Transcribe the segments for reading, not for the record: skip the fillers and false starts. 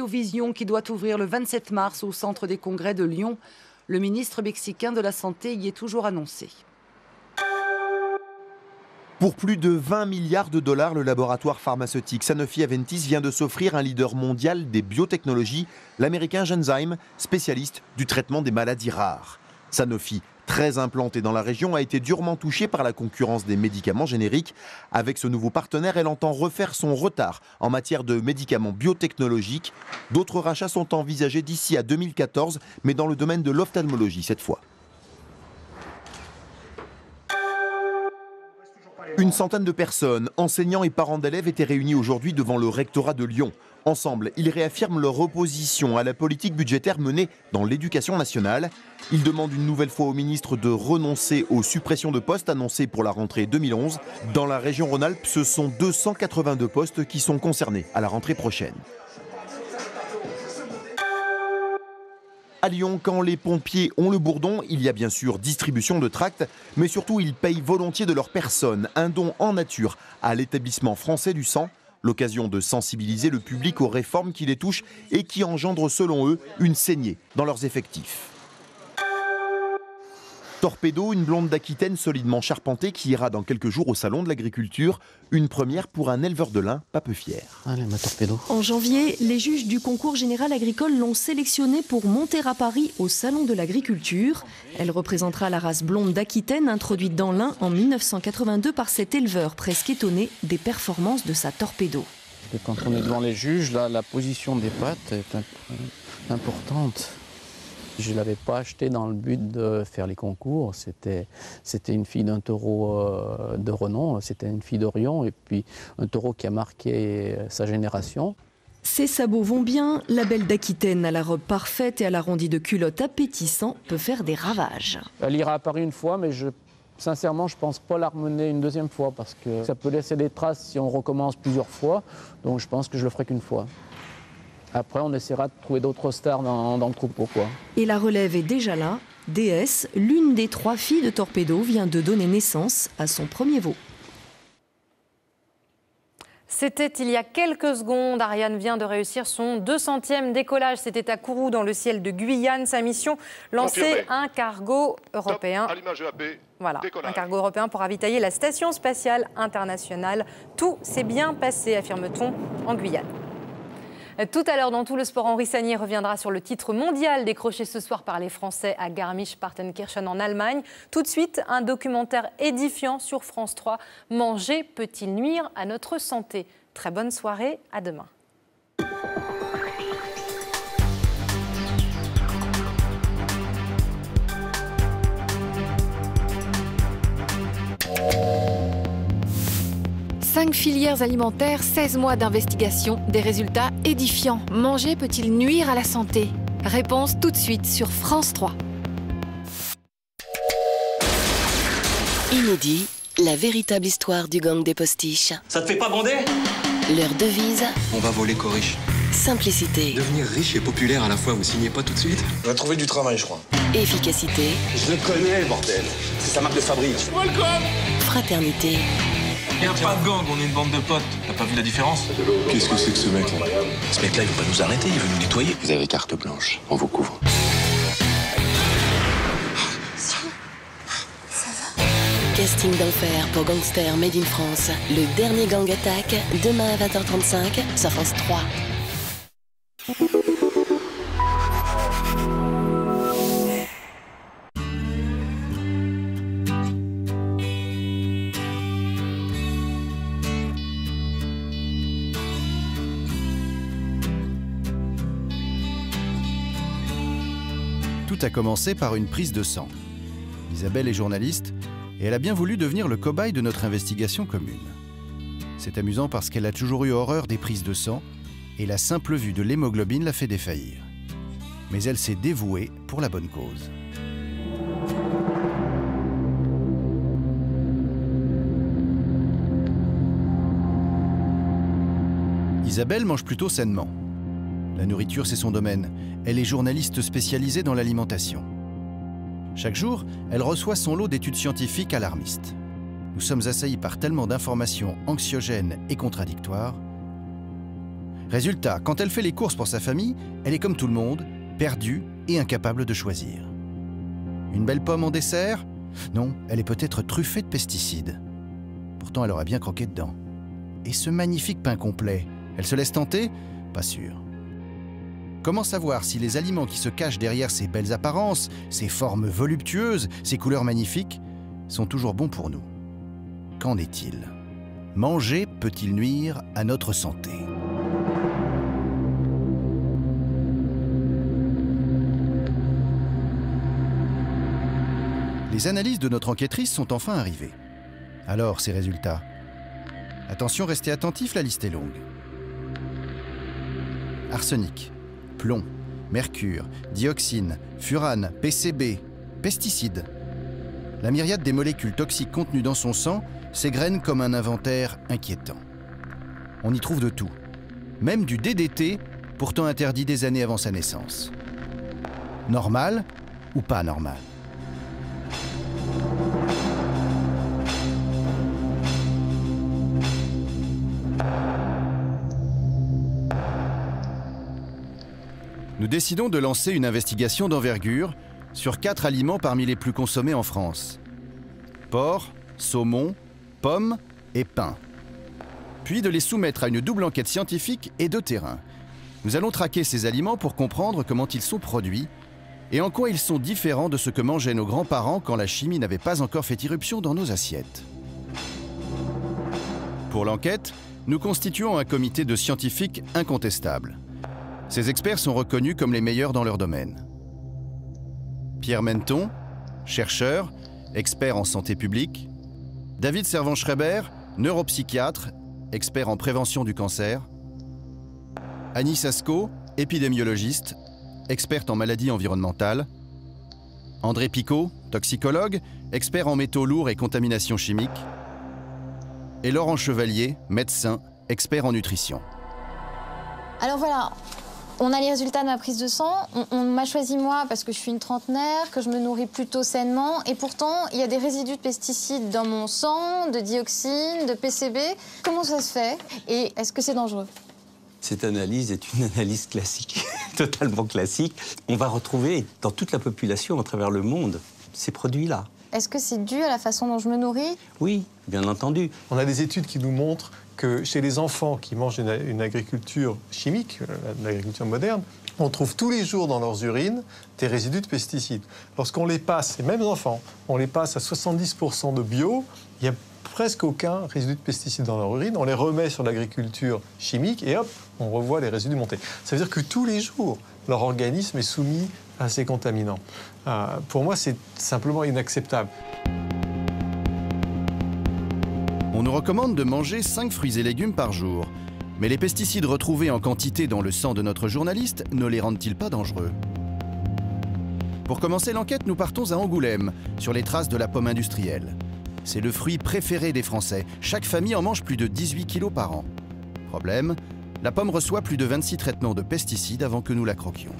Vision qui doit ouvrir le 27 mars au Centre des Congrès de Lyon. Le ministre mexicain de la Santé y est toujours annoncé. Pour plus de 20 milliards de dollars, le laboratoire pharmaceutique Sanofi Aventis vient de s'offrir un leader mondial des biotechnologies, l'américain Genzyme, spécialiste du traitement des maladies rares. Sanofi, très implanté dans la région, a été durement touché par la concurrence des médicaments génériques. Avec ce nouveau partenaire, elle entend refaire son retard en matière de médicaments biotechnologiques. D'autres rachats sont envisagés d'ici à 2014, mais dans le domaine de l'ophtalmologie cette fois. Une centaine de personnes, enseignants et parents d'élèves, étaient réunis aujourd'hui devant le rectorat de Lyon. Ensemble, ils réaffirment leur opposition à la politique budgétaire menée dans l'éducation nationale. Ils demandent une nouvelle fois au ministre de renoncer aux suppressions de postes annoncées pour la rentrée 2011. Dans la région Rhône-Alpes, ce sont 282 postes qui sont concernés à la rentrée prochaine. À Lyon, quand les pompiers ont le bourdon, il y a bien sûr distribution de tracts, mais surtout ils payent volontiers de leur personne un don en nature à l'établissement français du sang. L'occasion de sensibiliser le public aux réformes qui les touchent et qui engendrent selon eux une saignée dans leurs effectifs. Torpedo, une blonde d'Aquitaine solidement charpentée qui ira dans quelques jours au salon de l'agriculture. Une première pour un éleveur de lin pas peu fier. Allez, ma Torpedo. En janvier, les juges du concours général agricole l'ont sélectionnée pour monter à Paris au salon de l'agriculture. Elle représentera la race blonde d'Aquitaine introduite dans l'Ain en 1982 par cet éleveur presque étonné des performances de sa Torpedo. Quand on est devant les juges, là, la position des pattes est importante. Je ne l'avais pas acheté dans le but de faire les concours. C'était une fille d'un taureau de renom, c'était une fille d'Orion et puis un taureau qui a marqué sa génération. Ses sabots vont bien, la belle d'Aquitaine à la robe parfaite et à l'arrondi de culotte appétissant peut faire des ravages. Elle ira à Paris une fois, mais sincèrement, je ne pense pas la ramener une deuxième fois parce que ça peut laisser des traces si on recommence plusieurs fois. Donc je pense que je le ferai qu'une fois. Après, on essaiera de trouver d'autres stars dans le troupeau, quoi. Et la relève est déjà là. Déesse, l'une des 3 filles de Torpedo, vient de donner naissance à son premier veau. C'était il y a quelques secondes. Ariane vient de réussir son 200e décollage. C'était à Kourou, dans le ciel de Guyane. Sa mission, lancer un cargo européen. Voilà, un cargo européen pour ravitailler la Station spatiale internationale. Tout s'est bien passé, affirme-t-on, en Guyane. Tout à l'heure, dans Tout le sport, Henri Sagnier reviendra sur le titre mondial décroché ce soir par les Français à Garmisch-Partenkirchen en Allemagne. Tout de suite, un documentaire édifiant sur France 3. Manger peut-il nuire à notre santé? Très bonne soirée, à demain. Cinq filières alimentaires, 16 mois d'investigation, des résultats édifiants. Manger peut-il nuire à la santé? Réponse tout de suite sur France 3. Inédit, la véritable histoire du gang des postiches. Ça te fait pas bander? Leur devise? On va voler qu'aux riches. Simplicité. Devenir riche et populaire à la fois, vous signez pas tout de suite? On va trouver du travail, je crois. Efficacité. Je le connais, bordel. C'est sa marque de fabrique. Fraternité. Y a pas de gang, on est une bande de potes. T'as pas vu la différence? Qu'est-ce que c'est que ce mec-là? Ce mec-là, il veut pas nous arrêter, il veut nous nettoyer. Vous avez carte blanche, on vous couvre. Casting d'enfer pour Gangster Made in France. Le dernier gang attaque, demain à 20h35 sur France 3. Tout a commencé par une prise de sang. Isabelle est journaliste et elle a bien voulu devenir le cobaye de notre investigation commune. C'est amusant parce qu'elle a toujours eu horreur des prises de sang et la simple vue de l'hémoglobine l'a fait défaillir. Mais elle s'est dévouée pour la bonne cause. Isabelle mange plutôt sainement. La nourriture, c'est son domaine. Elle est journaliste spécialisée dans l'alimentation. Chaque jour, elle reçoit son lot d'études scientifiques alarmistes. Nous sommes assaillis par tellement d'informations anxiogènes et contradictoires. Résultat, quand elle fait les courses pour sa famille, elle est comme tout le monde, perdue et incapable de choisir. Une belle pomme en dessert? Non, elle est peut-être truffée de pesticides. Pourtant, elle aura bien croqué dedans. Et ce magnifique pain complet, elle se laisse tenter? Pas sûr. Comment savoir si les aliments qui se cachent derrière ces belles apparences, ces formes voluptueuses, ces couleurs magnifiques, sont toujours bons pour nous? Qu'en est-il? Manger peut-il nuire à notre santé? Les analyses de notre enquêtrice sont enfin arrivées. Alors, ces résultats? Attention, restez attentifs, la liste est longue. Arsenic, plomb, mercure, dioxine, furane, PCB, pesticides. La myriade des molécules toxiques contenues dans son sang s'égrène comme un inventaire inquiétant. On y trouve de tout, même du DDT, pourtant interdit des années avant sa naissance. Normal ou pas normal? Nous décidons de lancer une investigation d'envergure sur 4 aliments parmi les plus consommés en France. Porc, saumon, pommes et pain. Puis de les soumettre à une double enquête scientifique et de terrain. Nous allons traquer ces aliments pour comprendre comment ils sont produits et en quoi ils sont différents de ce que mangeaient nos grands-parents quand la chimie n'avait pas encore fait irruption dans nos assiettes. Pour l'enquête, nous constituons un comité de scientifiques incontestables. Ces experts sont reconnus comme les meilleurs dans leur domaine. Pierre Menton, chercheur, expert en santé publique. David Servan-Schreiber, neuropsychiatre, expert en prévention du cancer. Annie Sasko, épidémiologiste, experte en maladies environnementales. André Picot, toxicologue, expert en métaux lourds et contamination chimique. Et Laurent Chevalier, médecin, expert en nutrition. Alors voilà, on a les résultats de ma prise de sang. On m'a choisi moi parce que je suis une trentenaire, que je me nourris plutôt sainement. Et pourtant, il y a des résidus de pesticides dans mon sang, de dioxines, de PCB. Comment ça se fait? Et est-ce que c'est dangereux? Cette analyse est une analyse classique, totalement classique. On va retrouver dans toute la population à travers le monde ces produits-là. Est-ce que c'est dû à la façon dont je me nourris? Oui, bien entendu. On a des études qui nous montrent que chez les enfants qui mangent une agriculture chimique, l'agriculture moderne, on trouve tous les jours dans leurs urines des résidus de pesticides. Lorsqu'on les passe, ces mêmes enfants, on les passe à 70% de bio, il n'y a presque aucun résidu de pesticides dans leur urine. On les remet sur l'agriculture chimique et hop, on revoit les résidus monter. Ça veut dire que tous les jours, leur organisme est soumis à ces contaminants. Pour moi, c'est simplement inacceptable. On nous recommande de manger 5 fruits et légumes par jour. Mais les pesticides retrouvés en quantité dans le sang de notre journaliste ne les rendent-ils pas dangereux? Pour commencer l'enquête, nous partons à Angoulême, sur les traces de la pomme industrielle. C'est le fruit préféré des Français. Chaque famille en mange plus de 18 kilos par an. Problème, la pomme reçoit plus de 26 traitements de pesticides avant que nous la croquions.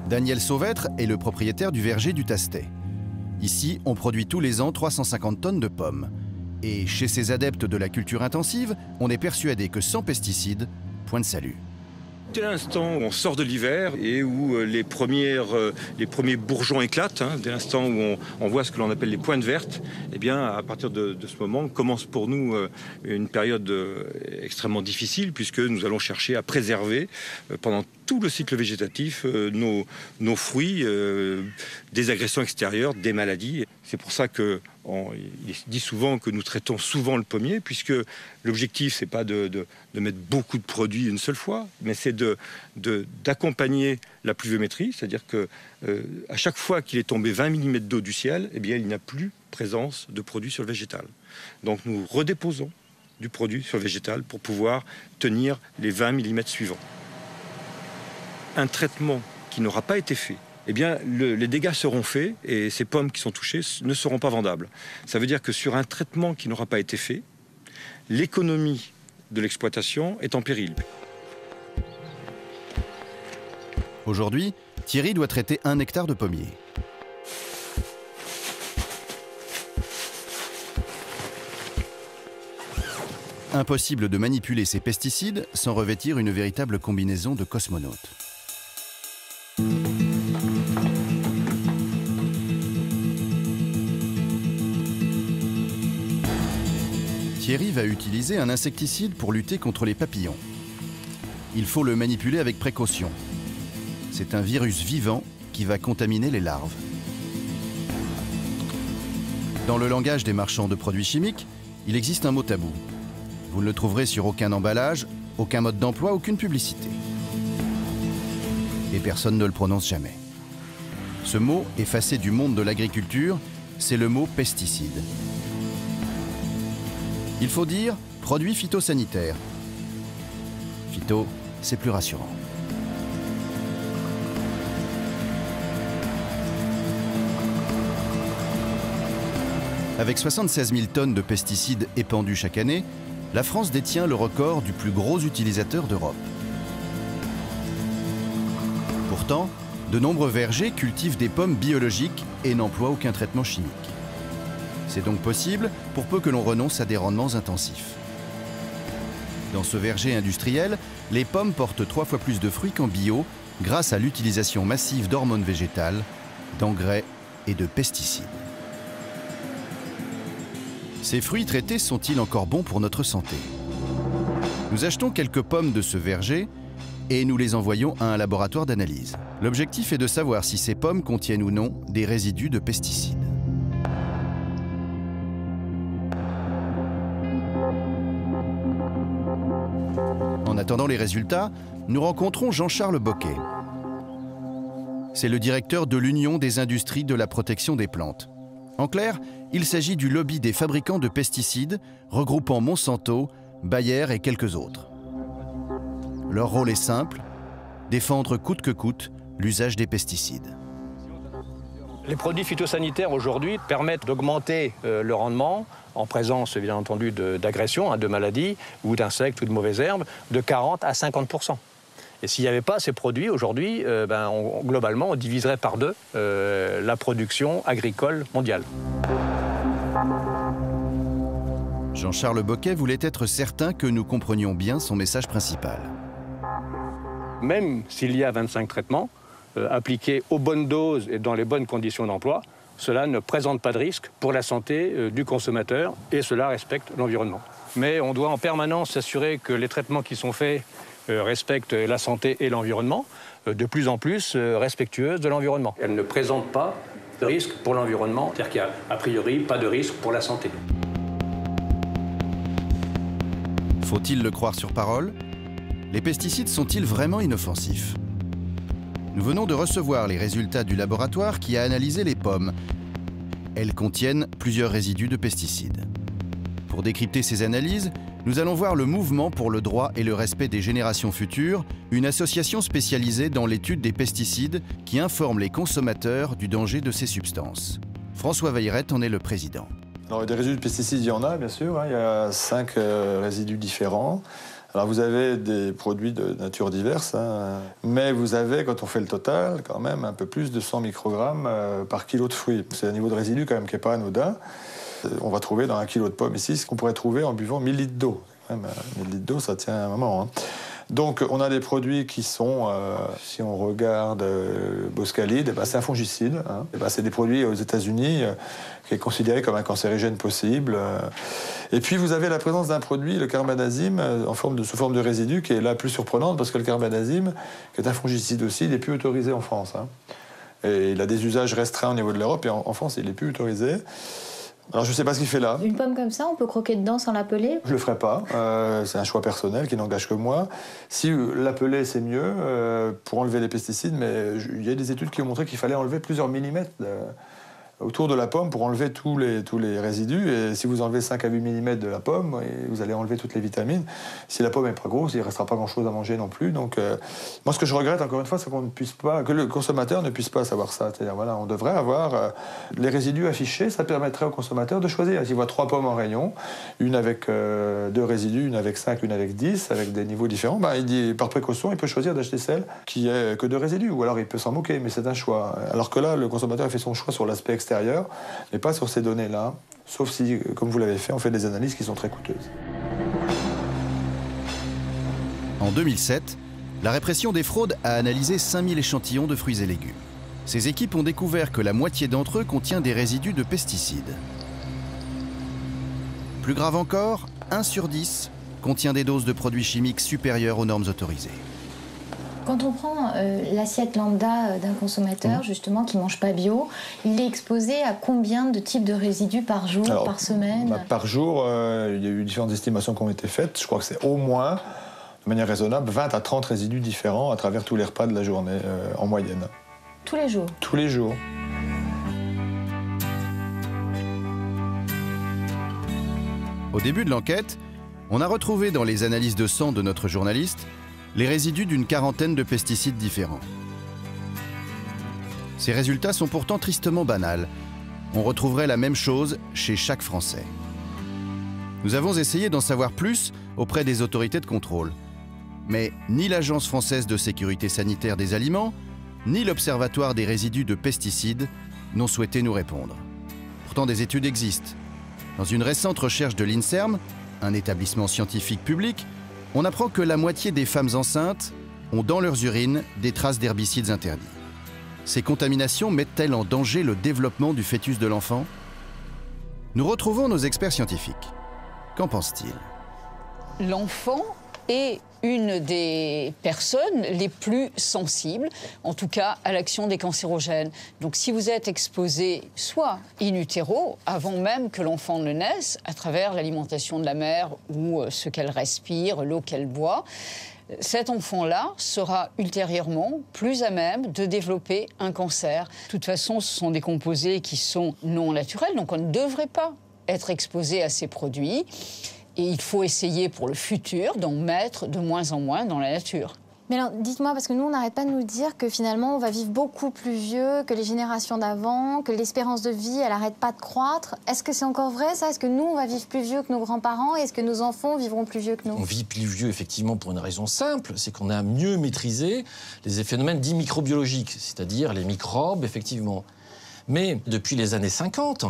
Daniel Sauvêtre est le propriétaire du verger du Tastet. Ici, on produit tous les ans 350 tonnes de pommes. Et chez ces adeptes de la culture intensive, on est persuadé que sans pesticides, point de salut. Dès l'instant où on sort de l'hiver et où les premiers bourgeons éclatent, dès l'instant où on voit ce que l'on appelle les pointes vertes, eh bien, à partir de ce moment, commence pour nous une période extrêmement difficile puisque nous allons chercher à préserver pendant tout le cycle végétatif nos fruits des agressions extérieures, des maladies. C'est pour ça qu'il est dit souvent que nous traitons souvent le pommier, puisque l'objectif, c'est pas de mettre beaucoup de produits une seule fois, mais c'est d'accompagner la pluviométrie, c'est-à-dire que à chaque fois qu'il est tombé 20 mm d'eau du ciel, eh bien, il n'y a plus présence de produits sur le végétal. Donc nous redéposons du produit sur le végétal pour pouvoir tenir les 20 mm suivants. Un traitement qui n'aura pas été fait, eh bien, les dégâts seront faits et ces pommes qui sont touchées ne seront pas vendables. Ça veut dire que sur un traitement qui n'aura pas été fait, l'économie de l'exploitation est en péril. Aujourd'hui, Thierry doit traiter 1 hectare de pommiers. Impossible de manipuler ces pesticides sans revêtir une véritable combinaison de cosmonautes. Thierry va utiliser un insecticide pour lutter contre les papillons. Il faut le manipuler avec précaution. C'est un virus vivant qui va contaminer les larves. Dans le langage des marchands de produits chimiques, il existe un mot tabou. Vous ne le trouverez sur aucun emballage, aucun mode d'emploi, aucune publicité. Et personne ne le prononce jamais. Ce mot, effacé du monde de l'agriculture, c'est le mot pesticide. Il faut dire produit phytosanitaire. Phyto, c'est plus rassurant. Avec 76 000 tonnes de pesticides épandus chaque année, la France détient le record du plus gros utilisateur d'Europe. Pourtant, de nombreux vergers cultivent des pommes biologiques et n'emploient aucun traitement chimique. C'est donc possible pour peu que l'on renonce à des rendements intensifs. Dans ce verger industriel, les pommes portent 3 fois plus de fruits qu'en bio grâce à l'utilisation massive d'hormones végétales, d'engrais et de pesticides. Ces fruits traités sont-ils encore bons pour notre santé? Nous achetons quelques pommes de ce verger et nous les envoyons à un laboratoire d'analyse. L'objectif est de savoir si ces pommes contiennent ou non des résidus de pesticides. En attendant les résultats, nous rencontrons Jean-Charles Boquet. C'est le directeur de l'Union des industries de la protection des plantes. En clair, il s'agit du lobby des fabricants de pesticides, regroupant Monsanto, Bayer et quelques autres. Leur rôle est simple, défendre coûte que coûte l'usage des pesticides. Les produits phytosanitaires aujourd'hui permettent d'augmenter le rendement, en présence bien entendu d'agressions, de maladies ou d'insectes ou de mauvaises herbes, de 40 à 50%. Et s'il n'y avait pas ces produits aujourd'hui, globalement on diviserait par 2 la production agricole mondiale. Jean-Charles Boquet voulait être certain que nous comprenions bien son message principal. Même s'il y a 25 traitements, appliqués aux bonnes doses et dans les bonnes conditions d'emploi, cela ne présente pas de risque pour la santé du consommateur et cela respecte l'environnement. Mais on doit en permanence s'assurer que les traitements qui sont faits respectent la santé et l'environnement, de plus en plus respectueuses de l'environnement. Elles ne présentent pas de risque pour l'environnement, c'est-à-dire qu'il n'y a a priori pas de risque pour la santé. Faut-il le croire sur parole? Les pesticides sont-ils vraiment inoffensifs? Nous venons de recevoir les résultats du laboratoire qui a analysé les pommes. Elles contiennent plusieurs résidus de pesticides. Pour décrypter ces analyses, nous allons voir le Mouvement pour le droit et le respect des générations futures, une association spécialisée dans l'étude des pesticides qui informe les consommateurs du danger de ces substances. François Veilleret en est le président. Alors, des résidus de pesticides, il y en a, bien sûr. Il y a 5 résidus différents. Alors, vous avez des produits de nature diverse, mais vous avez, quand on fait le total, quand même un peu plus de 100 microgrammes par kilo de fruits. C'est un niveau de résidu quand même qui n'est pas anodin. On va trouver dans 1 kilo de pommes ici ce qu'on pourrait trouver en buvant 1000 litres d'eau. 1000 litres d'eau, ça tient un moment. Donc, on a des produits qui sont, si on regarde Boscalide, c'est un fongicide. C'est des produits aux États-Unis qui est considéré comme un cancérigène possible. Et puis, vous avez la présence d'un produit, le carbendazime, sous forme de résidu, qui est la plus surprenante, parce que le carbendazime, qui est un fongicide aussi, il n'est plus autorisé en France. Et il a des usages restreints au niveau de l'Europe, et en France, il n'est plus autorisé. Alors, je ne sais pas ce qu'il fait là. Une pomme comme ça, on peut croquer dedans sans la peler? Je ne le ferai pas. C'est un choix personnel qui n'engage que moi. Si la peler, c'est mieux pour enlever les pesticides, mais il y a des études qui ont montré qu'il fallait enlever plusieurs millimètres autour de la pomme pour enlever tous les résidus. Et si vous enlevez 5 à 8 mm de la pomme, vous allez enlever toutes les vitamines. Si la pomme n'est pas grosse, il ne restera pas grand-chose à manger non plus. Donc, moi, ce que je regrette, encore une fois, c'est que le consommateur ne puisse pas savoir ça. C'est-à-dire, voilà, on devrait avoir les résidus affichés. Ça permettrait au consommateur de choisir. S'il voit 3 pommes en rayon, une avec 2 résidus, une avec 5, une avec 10, avec des niveaux différents, il dit, par précaution, il peut choisir d'acheter celle qui est que 2 résidus. Ou alors, il peut s'en moquer, mais c'est un choix. Alors que là, le consommateur a fait son choix sur l'aspect extérieur, mais pas sur ces données-là. sauf si, comme vous l'avez fait, on fait des analyses qui sont très coûteuses. En 2007, la répression des fraudes a analysé 5000 échantillons de fruits et légumes. Ces équipes ont découvert que la moitié d'entre eux contient des résidus de pesticides. Plus grave encore, 1 sur 10 contient des doses de produits chimiques supérieures aux normes autorisées. Quand on prend l'assiette lambda d'un consommateur, justement, qui ne mange pas bio, il est exposé à combien de types de résidus par jour, par semaine? Par jour, il y a eu différentes estimations qui ont été faites. Je crois que c'est au moins, de manière raisonnable, 20 à 30 résidus différents à travers tous les repas de la journée, en moyenne. Tous les jours? Tous les jours. Au début de l'enquête, on a retrouvé dans les analyses de sang de notre journaliste les résidus d'une quarantaine de pesticides différents. Ces résultats sont pourtant tristement banals. On retrouverait la même chose chez chaque Français. Nous avons essayé d'en savoir plus auprès des autorités de contrôle. Mais ni l'Agence française de sécurité sanitaire des aliments, ni l'Observatoire des résidus de pesticides n'ont souhaité nous répondre. Pourtant, des études existent. Dans une récente recherche de l'INSERM, un établissement scientifique public, on apprend que la moitié des femmes enceintes ont dans leurs urines des traces d'herbicides interdits. Ces contaminations mettent-elles en danger le développement du fœtus de l'enfant? Nous retrouvons nos experts scientifiques. Qu'en pensent-ils? L'enfant est une des personnes les plus sensibles, en tout cas à l'action des cancérogènes. Donc si vous êtes exposé soit in utero, avant même que l'enfant ne naisse, à travers l'alimentation de la mère ou ce qu'elle respire, l'eau qu'elle boit, cet enfant-là sera ultérieurement plus à même de développer un cancer. De toute façon, ce sont des composés qui sont non naturels, donc on ne devrait pas être exposé à ces produits. Et il faut essayer pour le futur d'en mettre de moins en moins dans la nature. Mais alors, dites-moi, parce que nous, on n'arrête pas de nous dire que finalement, on va vivre beaucoup plus vieux que les générations d'avant, que l'espérance de vie, elle n'arrête pas de croître. Est-ce que c'est encore vrai, ça? Est-ce que nous, on va vivre plus vieux que nos grands-parents? Et est-ce que nos enfants vivront plus vieux que nous? On vit plus vieux, effectivement, pour une raison simple, c'est qu'on a mieux maîtrisé les phénomènes dits microbiologiques, c'est-à-dire les microbes, effectivement. Mais depuis les années 50,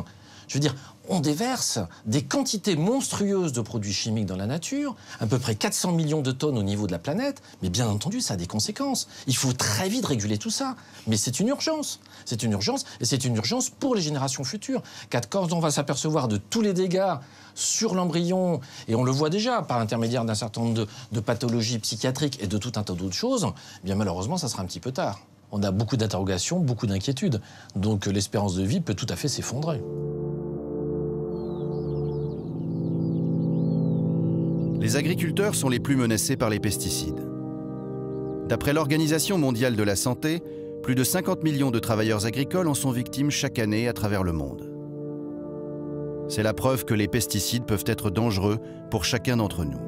je veux dire, on déverse des quantités monstrueuses de produits chimiques dans la nature, à peu près 400 millions de tonnes au niveau de la planète, mais bien entendu, ça a des conséquences. Il faut très vite réguler tout ça. Mais c'est une urgence. C'est une urgence, et c'est une urgence pour les générations futures. Car quand on va s'apercevoir de tous les dégâts sur l'embryon, et on le voit déjà par l'intermédiaire d'un certain nombre de pathologies psychiatriques et de tout un tas d'autres choses, eh bien malheureusement, ça sera un petit peu tard. On a beaucoup d'interrogations, beaucoup d'inquiétudes. Donc l'espérance de vie peut tout à fait s'effondrer. Les agriculteurs sont les plus menacés par les pesticides. D'après l'Organisation mondiale de la santé, plus de 50 millions de travailleurs agricoles en sont victimes chaque année à travers le monde. C'est la preuve que les pesticides peuvent être dangereux pour chacun d'entre nous.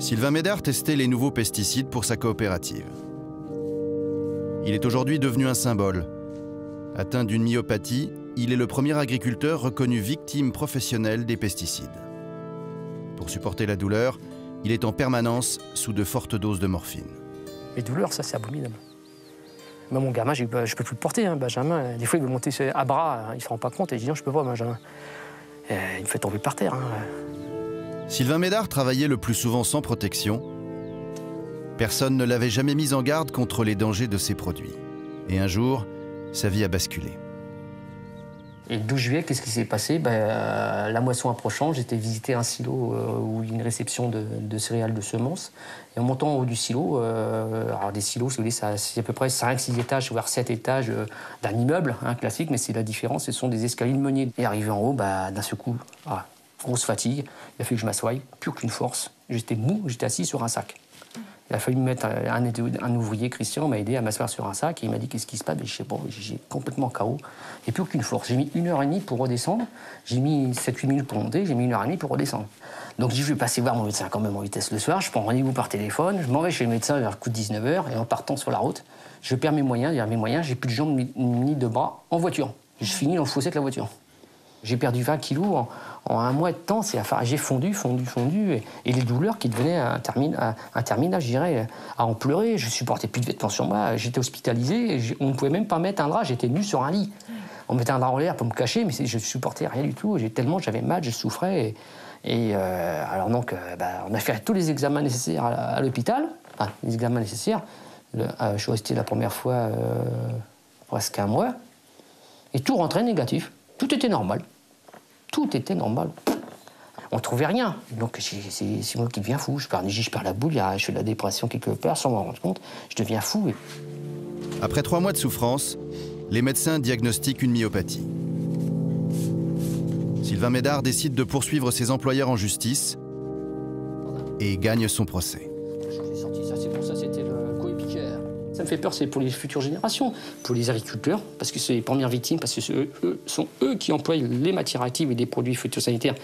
Sylvain Médard testait les nouveaux pesticides pour sa coopérative. Il est aujourd'hui devenu un symbole. Atteint d'une myopathie, il est le premier agriculteur reconnu victime professionnelle des pesticides. Pour supporter la douleur, il est en permanence sous de fortes doses de morphine. Les douleurs, ça, c'est abominable. Moi, mon gamin, je ne peux plus le porter, hein, Benjamin. Des fois, il veut monter à bras, il ne se rend pas compte, et je dis non, je ne peux pas, Benjamin. Il me fait tomber par terre. Hein. Sylvain Médard travaillait le plus souvent sans protection. Personne ne l'avait jamais mis en garde contre les dangers de ces produits. Et un jour, sa vie a basculé. Et le 12 juillet, qu'est-ce qui s'est passé? La moisson approchant, j'étais visiter un silo où il y a une réception de céréales de semences. Et en montant en haut du silo, alors des silos, si vous voulez, c'est à peu près 5-6 étages, voire 7 étages d'un immeuble classique, mais c'est la différence, ce sont des escaliers de meunier. Et arrivé en haut, d'un seul coup, grosse fatigue, il a fallu que je m'assoie, plus aucune force. J'étais mou, j'étais assis sur un sac. Il a fallu me mettre un ouvrier, Christian, m'a aidé à m'asseoir sur un sac et il m'a dit qu'est-ce qui se passe. Je sais pas, j'ai complètement KO. Et plus aucune force. J'ai mis 1h30 pour redescendre. J'ai mis 7-8 minutes pour monter. J'ai mis 1h30 pour redescendre. Donc je vais passer voir mon médecin quand même en vitesse le soir. Je prends rendez-vous par téléphone. Je m'en vais chez le médecin vers le coup de 19h. Et en partant sur la route, je perds mes moyens. J'ai plus de jambes ni de bras en voiture. Je finis dans le fossé de la voiture. J'ai perdu 20 kilos en un mois de temps. J'ai fondu. Et les douleurs qui devenaient interminables, je dirais, à en pleurer. Je supportais plus de vêtements sur moi. J'étais hospitalisé. On ne pouvait même pas mettre un drap. J'étais nu sur un lit. On me mettait un drap en l'air pour me cacher, mais je supportais rien du tout. J'avais mal, je souffrais. Alors donc, on a fait tous les examens nécessaires à l'hôpital. Enfin, les examens nécessaires. Je suis resté la première fois presque 1 mois. Et tout rentrait négatif. Tout était normal. Tout était normal. On ne trouvait rien. Donc c'est moi qui deviens fou. Je perds la boule, je fais de la dépression quelque part sans m'en rendre compte. Je deviens fou. Après 3 mois de souffrance, les médecins diagnostiquent une myopathie. Sylvain Médard décide de poursuivre ses employeurs en justice et gagne son procès. Ça me fait peur, c'est pour les futures générations, pour les agriculteurs, parce que c'est les premières victimes, parce que sont eux qui emploient les matières actives et les produits phytosanitaires,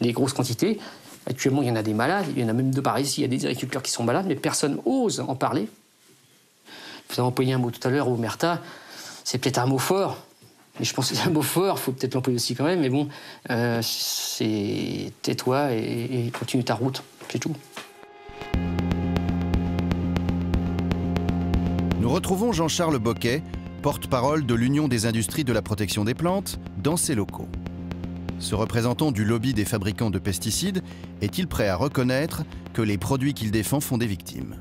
les grosses quantités. Actuellement, il y en a des malades, il y en a même de par ici, il y a des agriculteurs qui sont malades, mais personne n'ose en parler. Vous avez employé un mot tout à l'heure, omerta, c'est peut-être un mot fort, mais je pense que c'est un mot fort, il faut peut-être l'employer aussi quand même, mais bon, c'est tais-toi et continue ta route, c'est tout. Nous retrouvons Jean-Charles Boquet, porte-parole de l'Union des industries de la protection des plantes, dans ses locaux. Ce représentant du lobby des fabricants de pesticides est-il prêt à reconnaître que les produits qu'il défend font des victimes?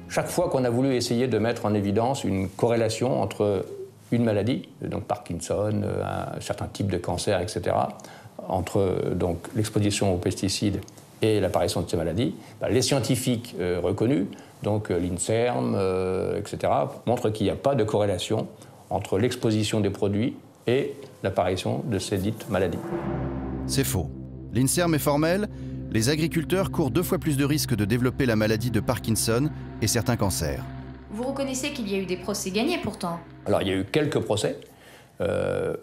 Chaque fois qu'on a voulu essayer de mettre en évidence une corrélation entre une maladie, donc Parkinson, un certain type de cancer, etc., entre donc l'exposition aux pesticides et l'apparition de ces maladies, les scientifiques reconnus, donc l'INSERM, etc., montrent qu'il n'y a pas de corrélation entre l'exposition des produits et l'apparition de ces dites maladies. C'est faux. L'INSERM est formel, les agriculteurs courent 2 fois plus de risques de développer la maladie de Parkinson et certains cancers. Vous reconnaissez qu'il y a eu des procès gagnés pourtant? Alors il y a eu quelques procès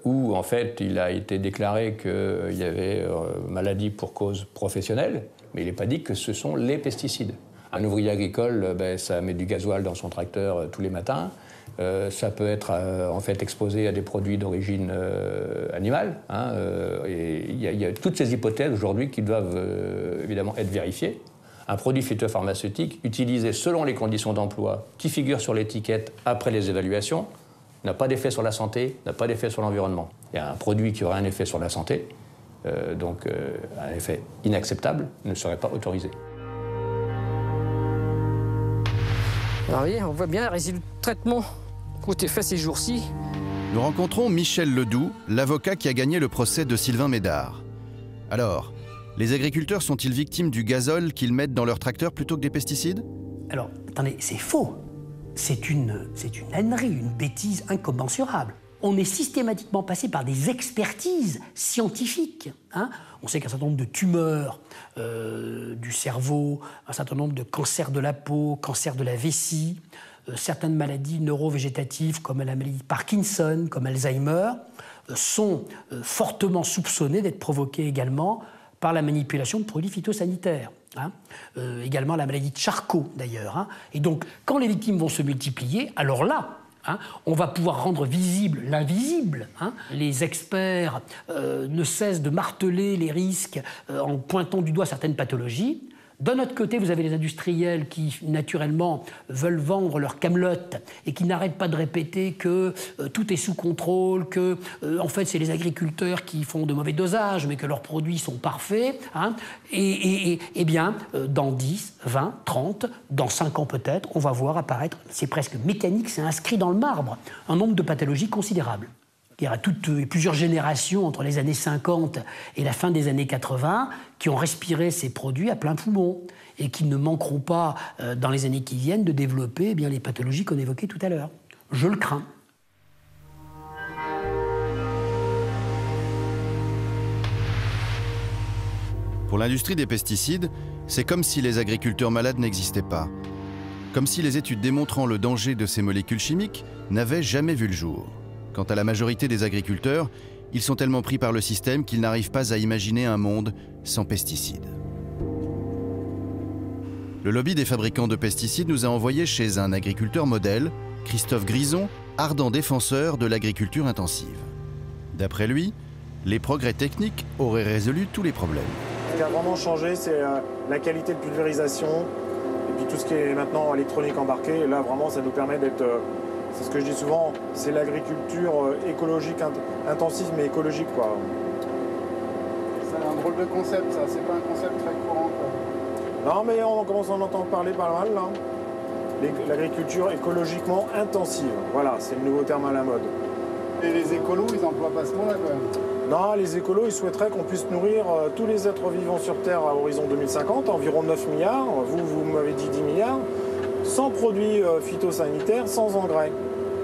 où en fait il a été déclaré qu'il y avait maladie pour cause professionnelle, mais il n'est pas dit que ce sont les pesticides. Un ouvrier agricole, ça met du gasoil dans son tracteur tous les matins. Ça peut être en fait exposé à des produits d'origine animale. Et il y a toutes ces hypothèses aujourd'hui qui doivent évidemment être vérifiées. Un produit phytopharmaceutique utilisé selon les conditions d'emploi qui figurent sur l'étiquette après les évaluations n'a pas d'effet sur la santé, n'a pas d'effet sur l'environnement. Il y a un produit qui aurait un effet sur la santé, donc un effet inacceptable, ne serait pas autorisé. Alors oui, on voit bien les résidus de traitement qui ont été faits ces jours-ci. Nous rencontrons Michel Ledoux, l'avocat qui a gagné le procès de Sylvain Médard. Alors, les agriculteurs sont-ils victimes du gazole qu'ils mettent dans leurs tracteurs plutôt que des pesticides? Alors, attendez, c'est faux. C'est une ânerie, une bêtise incommensurable. On est systématiquement passé par des expertises scientifiques. On sait qu'un certain nombre de tumeurs du cerveau, un certain nombre de cancers de la peau, cancers de la vessie, certaines maladies neurovégétatives comme la maladie de Parkinson, comme Alzheimer, sont fortement soupçonnées d'être provoquées également par la manipulation de produits phytosanitaires. Également la maladie de Charcot d'ailleurs. Et donc quand les victimes vont se multiplier, alors là, on va pouvoir rendre visible l'invisible. Les experts ne cessent de marteler les risques en pointant du doigt certaines pathologies. D'un autre côté, vous avez les industriels qui, naturellement, veulent vendre leur camelote et qui n'arrêtent pas de répéter que tout est sous contrôle, que, en fait, c'est les agriculteurs qui font de mauvais dosages, mais que leurs produits sont parfaits. Et bien, dans 10, 20, 30, dans 5 ans peut-être, on va voir apparaître, c'est presque mécanique, c'est inscrit dans le marbre, un nombre de pathologies considérables. Il y aura plusieurs générations entre les années 50 et la fin des années 80 qui ont respiré ces produits à plein poumon et qui ne manqueront pas, dans les années qui viennent, de développer les pathologies qu'on évoquait tout à l'heure. Je le crains. Pour l'industrie des pesticides, c'est comme si les agriculteurs malades n'existaient pas. Comme si les études démontrant le danger de ces molécules chimiques n'avaient jamais vu le jour. Quant à la majorité des agriculteurs, ils sont tellement pris par le système qu'ils n'arrivent pas à imaginer un monde sans pesticides. Le lobby des fabricants de pesticides nous a envoyés chez un agriculteur modèle, Christophe Grison, ardent défenseur de l'agriculture intensive. D'après lui, les progrès techniques auraient résolu tous les problèmes. Ce qui a vraiment changé, c'est la qualité de pulvérisation et puis tout ce qui est maintenant électronique embarqué. Là, vraiment, ça nous permet d'être C'est ce que je dis souvent, c'est l'agriculture écologique intensive mais écologique quoi. C'est un drôle de concept ça, c'est pas un concept très courant quoi. Non mais on commence à en entendre parler pas mal là. L'agriculture écologiquement intensive, voilà, c'est le nouveau terme à la mode. Et les écolos, ils emploient pas ce mot-là quand même? Non, les écolos, ils souhaiteraient qu'on puisse nourrir tous les êtres vivants sur Terre à horizon 2050, environ 9 milliards, vous m'avez dit 10 milliards, sans produits phytosanitaires, sans engrais.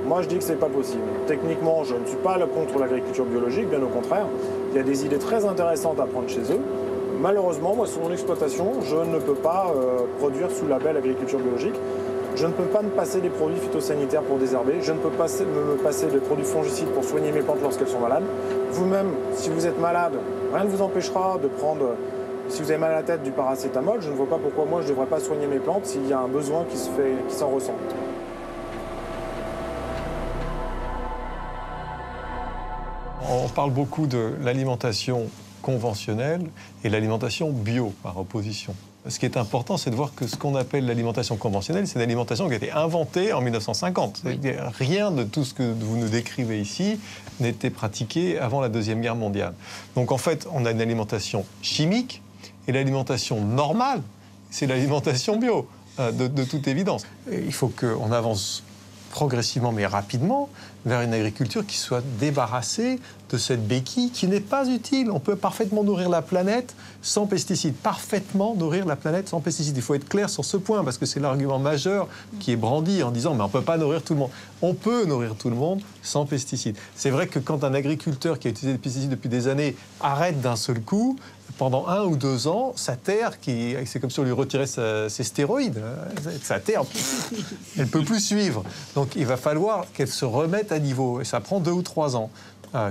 Moi, je dis que c'est pas possible. Techniquement, je ne suis pas contre l'agriculture biologique, bien au contraire. Il y a des idées très intéressantes à prendre chez eux. Malheureusement, moi, sur mon exploitation, je ne peux pas produire sous label agriculture biologique. Je ne peux pas me passer des produits phytosanitaires pour désherber. Je ne peux pas me passer des produits fongicides pour soigner mes plantes lorsqu'elles sont malades. Vous-même, si vous êtes malade, rien ne vous empêchera de prendre, si vous avez mal à la tête, du paracétamol. Je ne vois pas pourquoi moi je ne devrais pas soigner mes plantes s'il y a un besoin qui s'en ressent. On parle beaucoup de l'alimentation conventionnelle et l'alimentation bio par opposition. Ce qui est important, c'est de voir que ce qu'on appelle l'alimentation conventionnelle, c'est une alimentation qui a été inventée en 1950. Oui. Rien de tout ce que vous nous décrivez ici n'était pratiqué avant la Deuxième Guerre mondiale. Donc en fait, on a une alimentation chimique et l'alimentation normale, c'est l'alimentation bio, de toute évidence. Il faut qu'on avance progressivement mais rapidement vers une agriculture qui soit débarrassée de cette béquille qui n'est pas utile. On peut parfaitement nourrir la planète sans pesticides, parfaitement nourrir la planète sans pesticides. Il faut être clair sur ce point parce que c'est l'argument majeur qui est brandi en disant mais on ne peut pas nourrir tout le monde. On peut nourrir tout le monde sans pesticides. C'est vrai que quand un agriculteur qui a utilisé des pesticides depuis des années arrête d'un seul coup, pendant 1 ou 2 ans, sa terre, c'est comme si on lui retirait ses stéroïdes. Sa terre, elle ne peut plus suivre. Donc il va falloir qu'elle se remette à niveau. Et ça prend 2 ou 3 ans.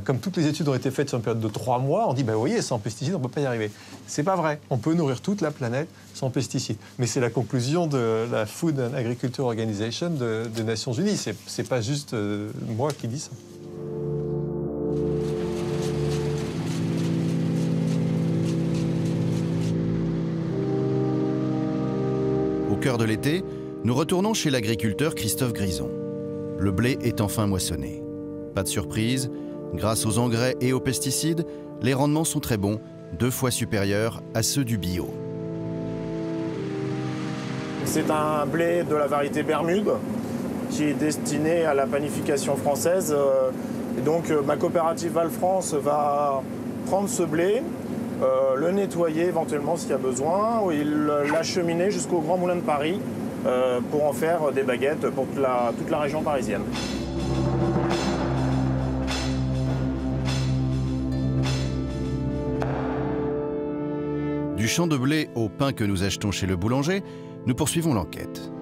Comme toutes les études ont été faites sur une période de 3 mois, on dit, vous voyez, sans pesticides, on ne peut pas y arriver. C'est pas vrai. On peut nourrir toute la planète sans pesticides. Mais c'est la conclusion de la Food and Agriculture Organization des Nations Unies. C'est pas juste moi qui dis ça. Au cœur de l'été, nous retournons chez l'agriculteur Christophe Grison. Le blé est enfin moissonné. Pas de surprise, grâce aux engrais et aux pesticides, les rendements sont très bons, 2 fois supérieurs à ceux du bio. C'est un blé de la variété Bermude qui est destiné à la panification française. Et donc ma coopérative Val-France va prendre ce blé, le nettoyer éventuellement s'il y a besoin, et l'acheminer jusqu'au Grand Moulin de Paris pour en faire des baguettes pour toute la région parisienne. Du champ de blé au pain que nous achetons chez le boulanger, nous poursuivons l'enquête.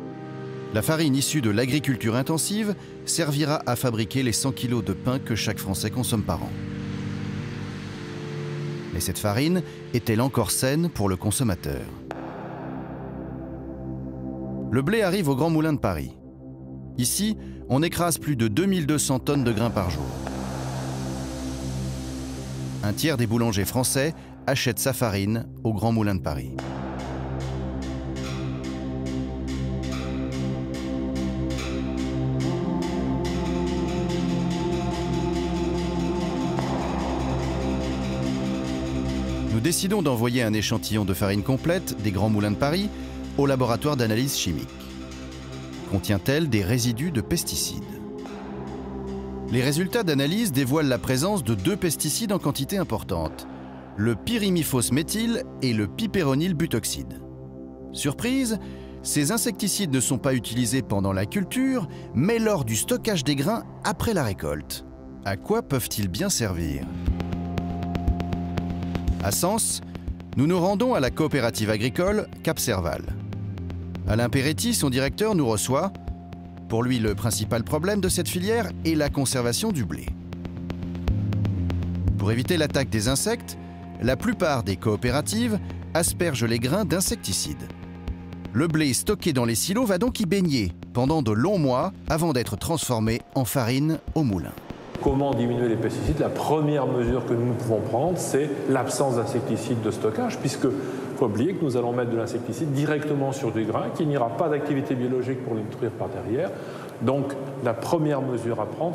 La farine issue de l'agriculture intensive servira à fabriquer les 100 kg de pain que chaque Français consomme par an. Mais cette farine est-elle encore saine pour le consommateur? Le blé arrive au Grand Moulin de Paris. Ici, on écrase plus de 2200 tonnes de grains par jour. Un tiers des boulangers français achètent sa farine au Grand Moulin de Paris. Nous décidons d'envoyer un échantillon de farine complète des Grands Moulins de Paris au laboratoire d'analyse chimique. Contient-elle des résidus de pesticides? Les résultats d'analyse dévoilent la présence de 2 pesticides en quantité importante, le pyrimifos méthyle et le piperonil butoxide. Surprise, ces insecticides ne sont pas utilisés pendant la culture, mais lors du stockage des grains après la récolte. À quoi peuvent-ils bien servir? À Sens, nous nous rendons à la coopérative agricole Cap Serval. Alain Peretti, son directeur, nous reçoit. Pour lui, le principal problème de cette filière est la conservation du blé. Pour éviter l'attaque des insectes, la plupart des coopératives aspergent les grains d'insecticides. Le blé stocké dans les silos va donc y baigner pendant de longs mois avant d'être transformé en farine au moulin. Comment diminuer les pesticides? La première mesure que nous pouvons prendre, c'est l'absence d'insecticides de stockage, puisque il ne faut oublier que nous allons mettre de l'insecticide directement sur du grain, qu'il n'y aura pas d'activité biologique pour les détruire par derrière. Donc la première mesure à prendre,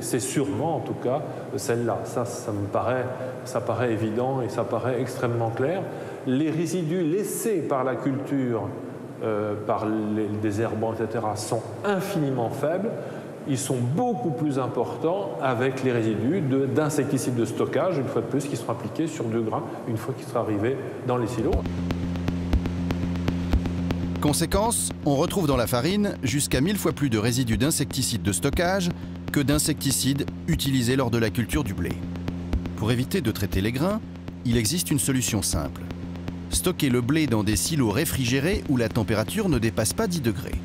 c'est sûrement en tout cas celle-là. Ça paraît évident et ça paraît extrêmement clair. Les résidus laissés par la culture, par les désherbants, etc., sont infiniment faibles. Ils sont beaucoup plus importants avec les résidus d'insecticides de stockage, une fois de plus, qui seront appliqués sur 2 grains une fois qu'ils seront arrivés dans les silos. Conséquence, on retrouve dans la farine jusqu'à 1000 fois plus de résidus d'insecticides de stockage que d'insecticides utilisés lors de la culture du blé. Pour éviter de traiter les grains, il existe une solution simple. Stocker le blé dans des silos réfrigérés où la température ne dépasse pas 10 degrés.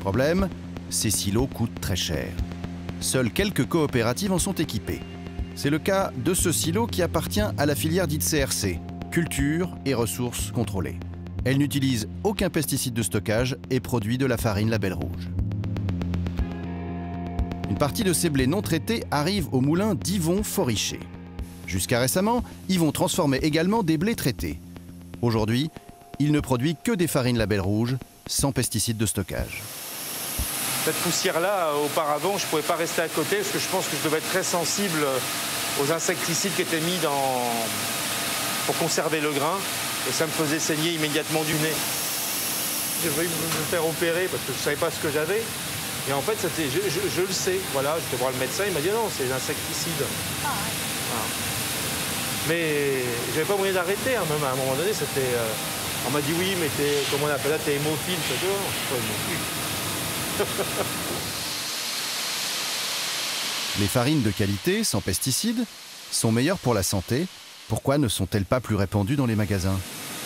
Problème, ces silos coûtent très cher. Seules quelques coopératives en sont équipées. C'est le cas de ce silo qui appartient à la filière dite CRC, Culture et Ressources Contrôlées. Elle n'utilise aucun pesticide de stockage et produit de la farine Label Rouge. Une partie de ces blés non traités arrive au moulin d'Yvon Foriché. Jusqu'à récemment, Yvon transformait également des blés traités. Aujourd'hui, il ne produit que des farines Label Rouge, sans pesticides de stockage. Cette poussière-là, auparavant, je ne pouvais pas rester à côté parce que je pense que je devais être très sensible aux insecticides qui étaient mis pour conserver le grain. Et ça me faisait saigner immédiatement du nez. J'ai voulu me faire opérer parce que je ne savais pas ce que j'avais. Et en fait, je le sais. Voilà, je vais voir le médecin, il m'a dit non, c'est des insecticides. Ah ouais. Voilà. Mais j'avais pas moyen d'arrêter, hein, même à un moment donné, c'était... on m'a dit oui, mais comment on appelle ça, t'es hémophile. Je dis, non, je suis pas hémophile. Les farines de qualité, sans pesticides, sont meilleures pour la santé. Pourquoi ne sont-elles pas plus répandues dans les magasins?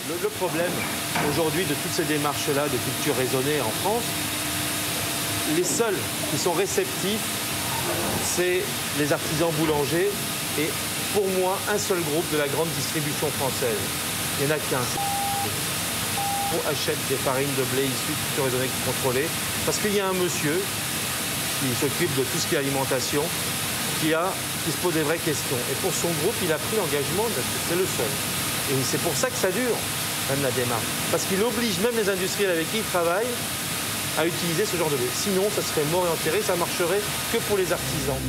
Le problème, aujourd'hui, de toutes ces démarches-là de culture raisonnée en France, les seuls qui sont réceptifs, c'est les artisans boulangers et, pour moi, un seul groupe de la grande distribution française. Il n'y en a qu'un. On achète des farines de blé issues de culture raisonnée contrôlée parce qu'il y a un monsieur qui s'occupe de tout ce qui est alimentation qui se pose des vraies questions. Et pour son groupe, il a pris l'engagement, c'est le seul. Et c'est pour ça que ça dure, même la démarche. Parce qu'il oblige même les industriels avec qui il travaille à utiliser ce genre de blé. Sinon, ça serait mort et enterré, ça marcherait que pour les artisans.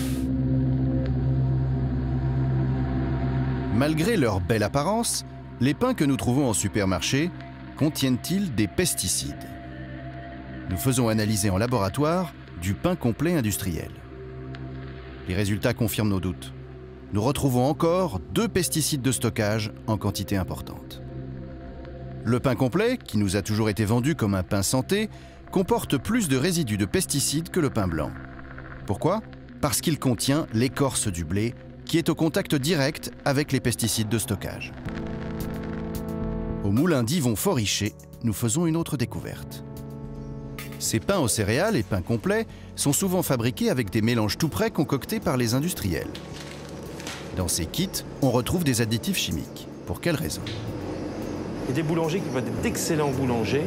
Malgré leur belle apparence, les pains que nous trouvons en supermarché contiennent-ils des pesticides? Nous faisons analyser en laboratoire du pain complet industriel. Les résultats confirment nos doutes. Nous retrouvons encore 2 pesticides de stockage en quantité importante. Le pain complet, qui nous a toujours été vendu comme un pain santé, comporte plus de résidus de pesticides que le pain blanc. Pourquoi? Parce qu'il contient l'écorce du blé, qui est au contact direct avec les pesticides de stockage. Au moulin d'Yvon Foriché, nous faisons une autre découverte. Ces pains aux céréales et pains complets sont souvent fabriqués avec des mélanges tout prêts concoctés par les industriels. Dans ces kits, on retrouve des additifs chimiques. Pour quelles raisons? Il y a des boulangers qui peuvent être d'excellents boulangers,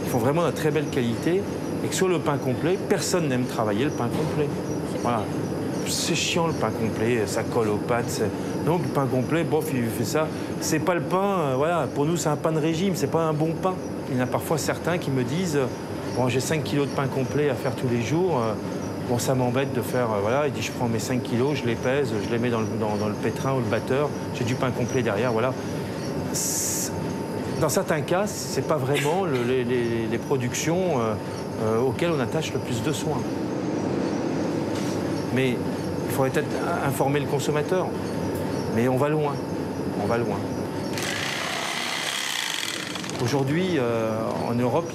qui font vraiment de très belle qualité, et que sur le pain complet, personne n'aime travailler le pain complet. Voilà. C'est chiant le pain complet, ça colle aux pâtes. Donc le pain complet, bof, il fait ça. C'est pas le pain, voilà, pour nous c'est un pain de régime, c'est pas un bon pain. Il y en a parfois certains qui me disent, bon, j'ai 5 kilos de pain complet à faire tous les jours, bon, ça m'embête de faire, voilà, il dit, je prends mes 5 kilos, je les pèse, je les mets dans le pétrin ou le batteur, j'ai du pain complet derrière, voilà. Dans certains cas, c'est pas vraiment les productions auxquelles on attache le plus de soins. Mais il faudrait peut-être informer le consommateur. Mais on va loin, on va loin. Aujourd'hui, en Europe,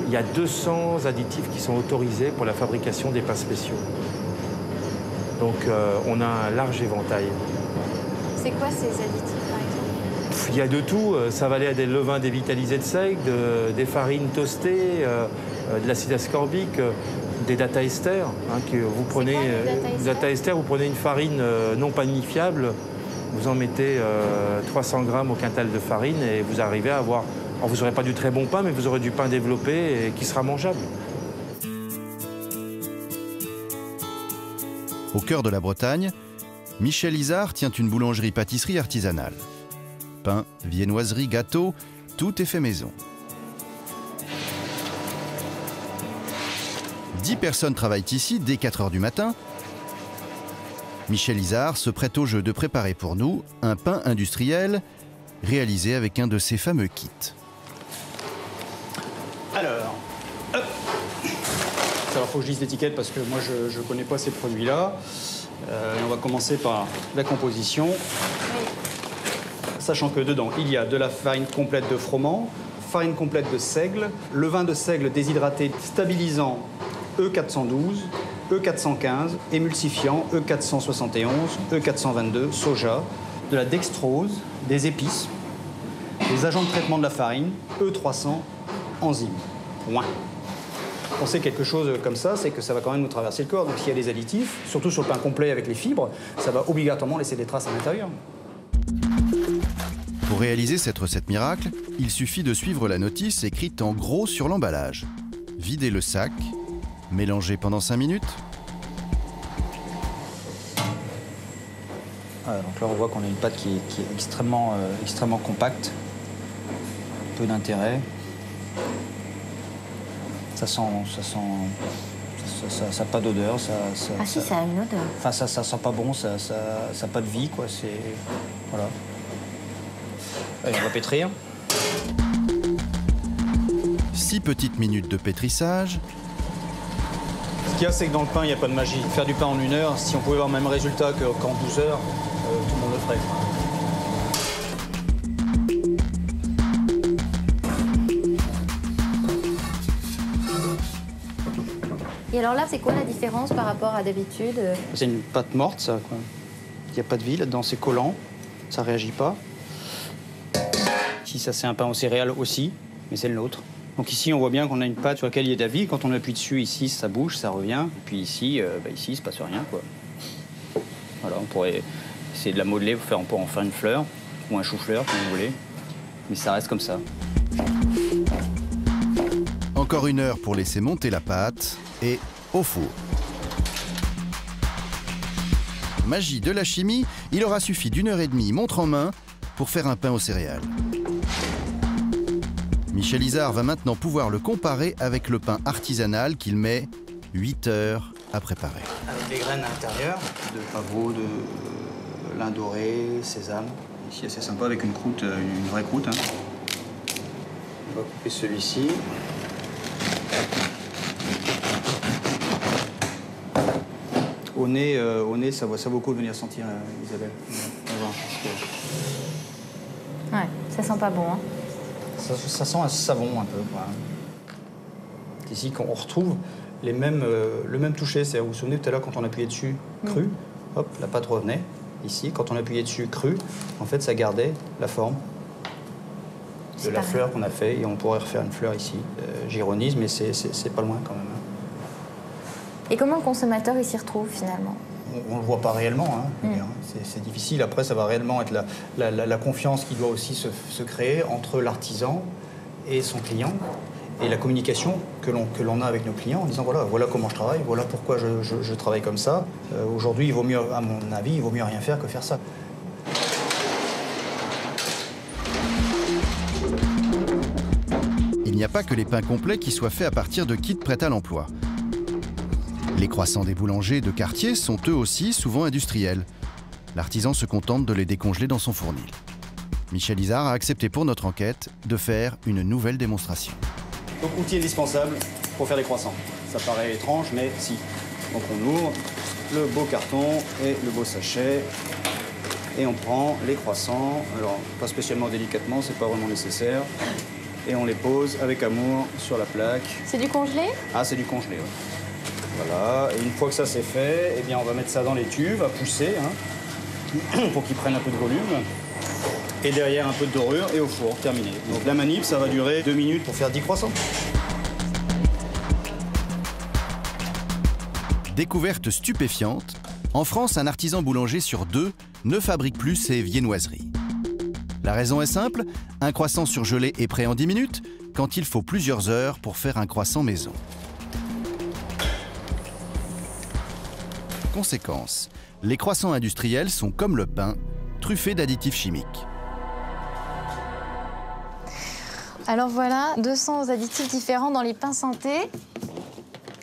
il y a 200 additifs qui sont autorisés pour la fabrication des pains spéciaux. Donc on a un large éventail. C'est quoi ces additifs, par exemple? Il y a de tout. Ça va aller à des levains dévitalisés de seigle, des farines toastées, de l'acide ascorbique, des data ester. Hein, que vous prenez, data ester, vous prenez une farine non panifiable, vous en mettez 300 grammes au quintal de farine et vous arrivez à avoir... Alors vous n'aurez pas du très bon pain, mais vous aurez du pain développé et qui sera mangeable. Au cœur de la Bretagne, Michel Izard tient une boulangerie-pâtisserie artisanale. Pain, viennoiserie, gâteaux, tout est fait maison. 10 personnes travaillent ici dès 4 h du matin. Michel Izard se prête au jeu de préparer pour nous un pain industriel réalisé avec un de ces fameux kits. Alors, hop. Alors, faut que je lise l'étiquette parce que moi, je ne connais pas ces produits-là. On va commencer par la composition. Sachant que dedans, il y a de la farine complète de froment, farine complète de seigle, levain de seigle déshydraté stabilisant E412, E415, émulsifiant E471, E422, soja, de la dextrose, des épices, des agents de traitement de la farine, E300, enzymes. Point. Penser quelque chose comme ça, c'est que ça va quand même nous traverser le corps. Donc s'il y a des additifs, surtout sur le pain complet avec les fibres, ça va obligatoirement laisser des traces à l'intérieur. Pour réaliser cette recette miracle, il suffit de suivre la notice écrite en gros sur l'emballage. Vider le sac, mélanger pendant 5 minutes. Donc là, on voit qu'on a une pâte qui est extrêmement compacte. Peu d'intérêt. Ça n'a pas d'odeur. Ah si, ça a une odeur. Enfin, ça sent pas bon, ça n'a pas de vie, quoi. Voilà. Allez, on va pétrir. 6 petites minutes de pétrissage. Ce qu'il y a, c'est que dans le pain, il n'y a pas de magie. Faire du pain en 1 heure, si on pouvait avoir le même résultat qu'en 12 heures, tout le monde le ferait. Et alors là, c'est quoi la différence par rapport à d'habitude? C'est une pâte morte, ça, quoi. Il n'y a pas de vie là-dedans, c'est collant, ça ne réagit pas. Ici, ça, c'est un pain aux céréales aussi, mais c'est le nôtre. Donc ici, on voit bien qu'on a une pâte sur laquelle il y a de la vie. Quand on appuie dessus, ici, ça bouge, ça revient. Et puis ici, ici, il ne se passe rien, quoi. Voilà, on pourrait essayer de la modeler pour en faire une fleur, ou un chou-fleur, comme vous voulez. Mais ça reste comme ça. Encore 1 heure pour laisser monter la pâte et au four. Magie de la chimie, il aura suffi d'1 heure et demie, montre en main, pour faire un pain aux céréales. Michel Izard va maintenant pouvoir le comparer avec le pain artisanal qu'il met 8 heures à préparer. Avec des graines à l'intérieur, de pavot, de lin doré, sésame. Ici, c'est sympa avec une croûte, une vraie croûte. Hein. On va couper celui-ci. Au nez, ça vaut le coup de venir sentir, Isabelle. On va voir, Ouais, ça sent pas bon. Hein. Ça sent un savon un peu. Quoi. Ici, quand on retrouve le même toucher, c'est-à-dire, vous vous souvenez tout à l'heure quand on appuyait dessus cru, hop, la pâte revenait. Ici, quand on appuyait dessus cru, en fait, ça gardait la forme de la fleur qu'on a fait, et on pourrait refaire une fleur ici. J'ironise, mais c'est pas loin quand même. Et comment le consommateur il s'y retrouve finalement? On ne le voit pas réellement, hein. C'est difficile. Après, ça va réellement être la confiance qui doit aussi se créer entre l'artisan et son client, et la communication que l'on a avec nos clients en disant voilà comment je travaille, voilà pourquoi je travaille comme ça. Aujourd'hui, il vaut mieux, à mon avis, il vaut mieux rien faire que faire ça. Il n'y a pas que les pains complets qui soient faits à partir de kits prêts à l'emploi. Les croissants des boulangers de quartier sont eux aussi souvent industriels. L'artisan se contente de les décongeler dans son fournil. Michel Izard a accepté pour notre enquête de faire une nouvelle démonstration. Donc, outil indispensable pour faire des croissants. Ça paraît étrange, mais si. Donc, on ouvre le beau carton et le beau sachet. Et on prend les croissants. Alors, pas spécialement délicatement, c'est pas vraiment nécessaire. Et on les pose avec amour sur la plaque. C'est du congelé? Ah, c'est du congelé, oui. Voilà, et une fois que ça c'est fait, eh bien on va mettre ça dans les tubes à pousser, hein, pour qu'ils prennent un peu de volume. Et derrière un peu de dorure et au four, terminé. Donc la manip, ça va durer 2 minutes pour faire 10 croissants. Découverte stupéfiante, en France, un artisan boulanger sur 2 ne fabrique plus ses viennoiseries. La raison est simple, un croissant surgelé est prêt en 10 minutes, quand il faut plusieurs heures pour faire un croissant maison. Conséquence, les croissants industriels sont comme le pain, truffés d'additifs chimiques. Alors voilà, 200 additifs différents dans les pains santé.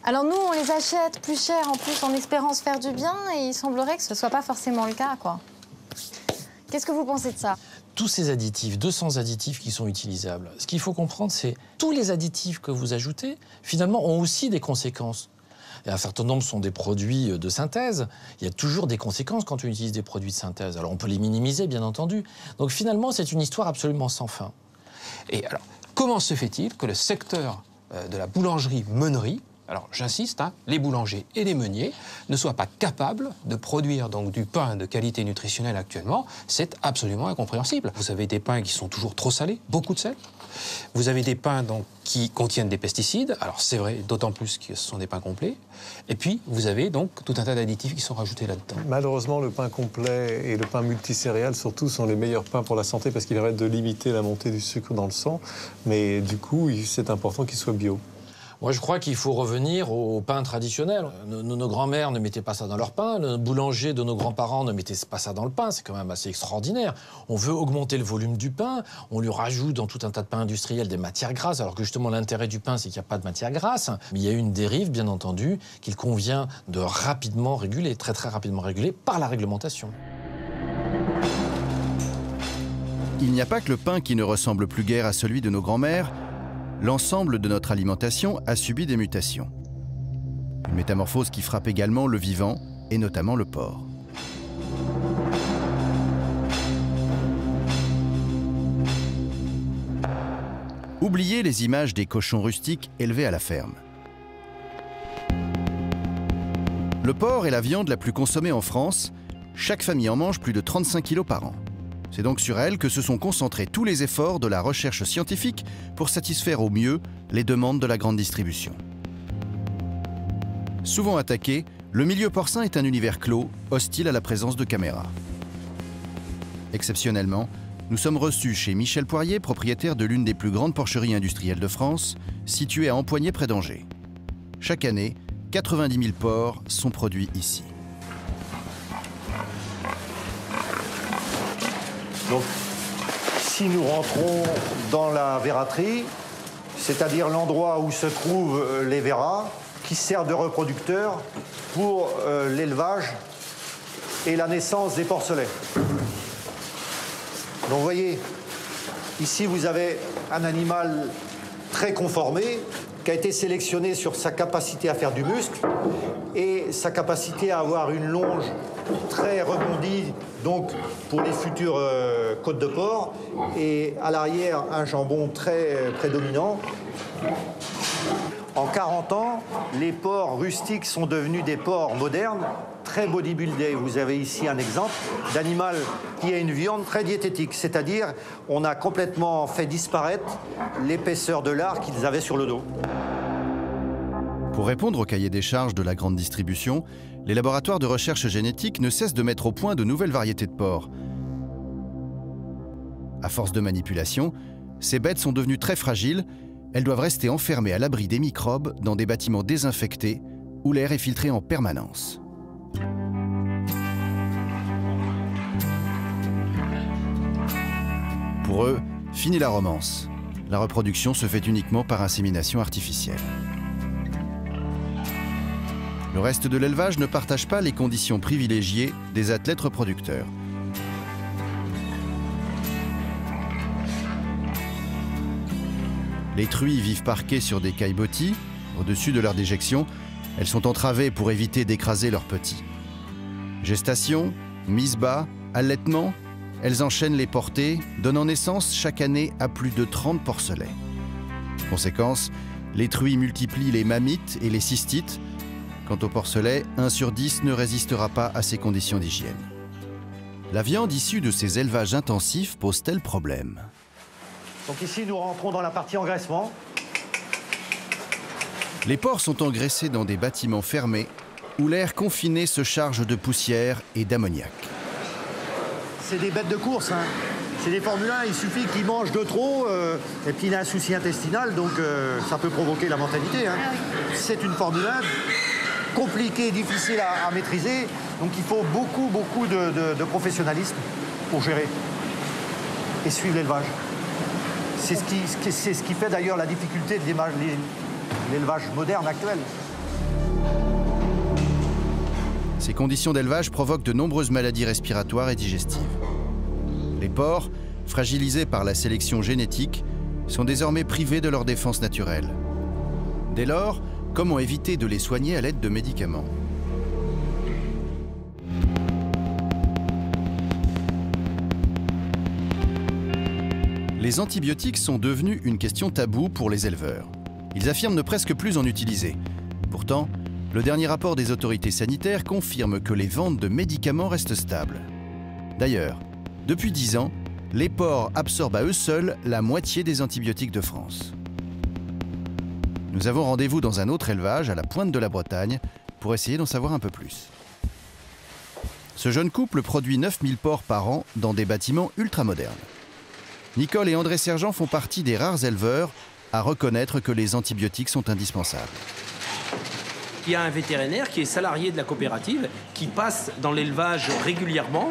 Alors nous, on les achète plus cher en plus en espérant se faire du bien et il semblerait que ce ne soit pas forcément le cas, quoi. Qu'est-ce que vous pensez de ça? Tous ces additifs, 200 additifs qui sont utilisables, ce qu'il faut comprendre, c'est tous les additifs que vous ajoutez, finalement, ont aussi des conséquences. Et un certain nombre sont des produits de synthèse. Il y a toujours des conséquences quand on utilise des produits de synthèse. Alors on peut les minimiser, bien entendu. Donc finalement, c'est une histoire absolument sans fin. Et alors, comment se fait-il que le secteur de la boulangerie-meunerie, alors j'insiste, hein, les boulangers et les meuniers, ne soient pas capables de produire donc du pain de qualité nutritionnelle actuellement? C'est absolument incompréhensible. Vous avez des pains qui sont toujours trop salés, beaucoup de sel. Vous avez des pains donc, qui contiennent des pesticides, alors c'est vrai, d'autant plus que ce sont des pains complets. Et puis, vous avez donc tout un tas d'additifs qui sont rajoutés là-dedans. Malheureusement, le pain complet et le pain multicéréales, surtout, sont les meilleurs pains pour la santé parce qu'ils permettent de limiter la montée du sucre dans le sang. Mais du coup, c'est important qu'ils soient bio. Moi, je crois qu'il faut revenir au pain traditionnel. Nos grands-mères ne mettaient pas ça dans leur pain, le boulanger de nos grands-parents ne mettait pas ça dans le pain. C'est quand même assez extraordinaire. On veut augmenter le volume du pain, on lui rajoute dans tout un tas de pains industriels des matières grasses, alors que justement l'intérêt du pain, c'est qu'il n'y a pas de matières grasses. Mais il y a une dérive, bien entendu, qu'il convient de rapidement réguler, très très rapidement réguler, par la réglementation. Il n'y a pas que le pain qui ne ressemble plus guère à celui de nos grands-mères. L'ensemble de notre alimentation a subi des mutations. Une métamorphose qui frappe également le vivant, et notamment le porc. Oubliez les images des cochons rustiques élevés à la ferme. Le porc est la viande la plus consommée en France. Chaque famille en mange plus de 35 kg par an. C'est donc sur elle que se sont concentrés tous les efforts de la recherche scientifique pour satisfaire au mieux les demandes de la grande distribution. Souvent attaqué, le milieu porcin est un univers clos, hostile à la présence de caméras. Exceptionnellement, nous sommes reçus chez Michel Poirier, propriétaire de l'une des plus grandes porcheries industrielles de France, située à Empoigné près d'Angers. Chaque année, 90 000 porcs sont produits ici. Donc, si nous rentrons dans la verraterie, c'est-à-dire l'endroit où se trouvent les verras, qui servent de reproducteurs pour l'élevage et la naissance des porcelets. Donc, vous voyez, ici, vous avez un animal très conformé, qui a été sélectionné sur sa capacité à faire du muscle et sa capacité à avoir une longe très rebondie, donc pour les futures côtes de porc, et à l'arrière un jambon très prédominant. En 40 ans, les porcs rustiques sont devenus des porcs modernes, très bodybuildés. Vous avez ici un exemple d'animal qui a une viande très diététique, c'est-à-dire on a complètement fait disparaître l'épaisseur de lard qu'ils avaient sur le dos. Pour répondre au cahier des charges de la grande distribution, les laboratoires de recherche génétique ne cessent de mettre au point de nouvelles variétés de porcs. À force de manipulation, ces bêtes sont devenues très fragiles. Elles doivent rester enfermées à l'abri des microbes dans des bâtiments désinfectés où l'air est filtré en permanence. Pour eux, fini la romance. La reproduction se fait uniquement par insémination artificielle. Le reste de l'élevage ne partage pas les conditions privilégiées des athlètes reproducteurs. Les truies vivent parquées sur des caillebotis, au-dessus de leur déjection. Elles sont entravées pour éviter d'écraser leurs petits. Gestation, mise bas, allaitement, elles enchaînent les portées, donnant naissance chaque année à plus de 30 porcelets. Conséquence, les truies multiplient les mammites et les cystites. Quant au porcelet, 1 sur 10 ne résistera pas à ces conditions d'hygiène. La viande issue de ces élevages intensifs pose-t-elle problème? Donc ici, nous rentrons dans la partie engraissement. Les porcs sont engraissés dans des bâtiments fermés où l'air confiné se charge de poussière et d'ammoniac. C'est des bêtes de course, hein. C'est des Formule 1, il suffit qu'ils mangent de trop, et puis il a un souci intestinal, donc ça peut provoquer la mortalité, hein. Ah oui. C'est une Formule 1 compliquée, difficile à maîtriser, donc il faut beaucoup de professionnalisme pour gérer et suivre l'élevage. C'est ce qui fait d'ailleurs la difficulté de l'élevage moderne actuel. Ces conditions d'élevage provoquent de nombreuses maladies respiratoires et digestives. Les porcs, fragilisés par la sélection génétique, sont désormais privés de leur défense naturelle. Dès lors, comment éviter de les soigner à l'aide de médicaments? Les antibiotiques sont devenus une question taboue pour les éleveurs. Ils affirment ne presque plus en utiliser. Pourtant, le dernier rapport des autorités sanitaires confirme que les ventes de médicaments restent stables. D'ailleurs, depuis 10 ans, les porcs absorbent à eux seuls la moitié des antibiotiques de France. Nous avons rendez-vous dans un autre élevage à la pointe de la Bretagne pour essayer d'en savoir un peu plus. Ce jeune couple produit 9000 porcs par an dans des bâtiments ultramodernes. Nicole et André Sergent font partie des rares éleveurs à reconnaître que les antibiotiques sont indispensables. Il y a un vétérinaire qui est salarié de la coopérative, qui passe dans l'élevage régulièrement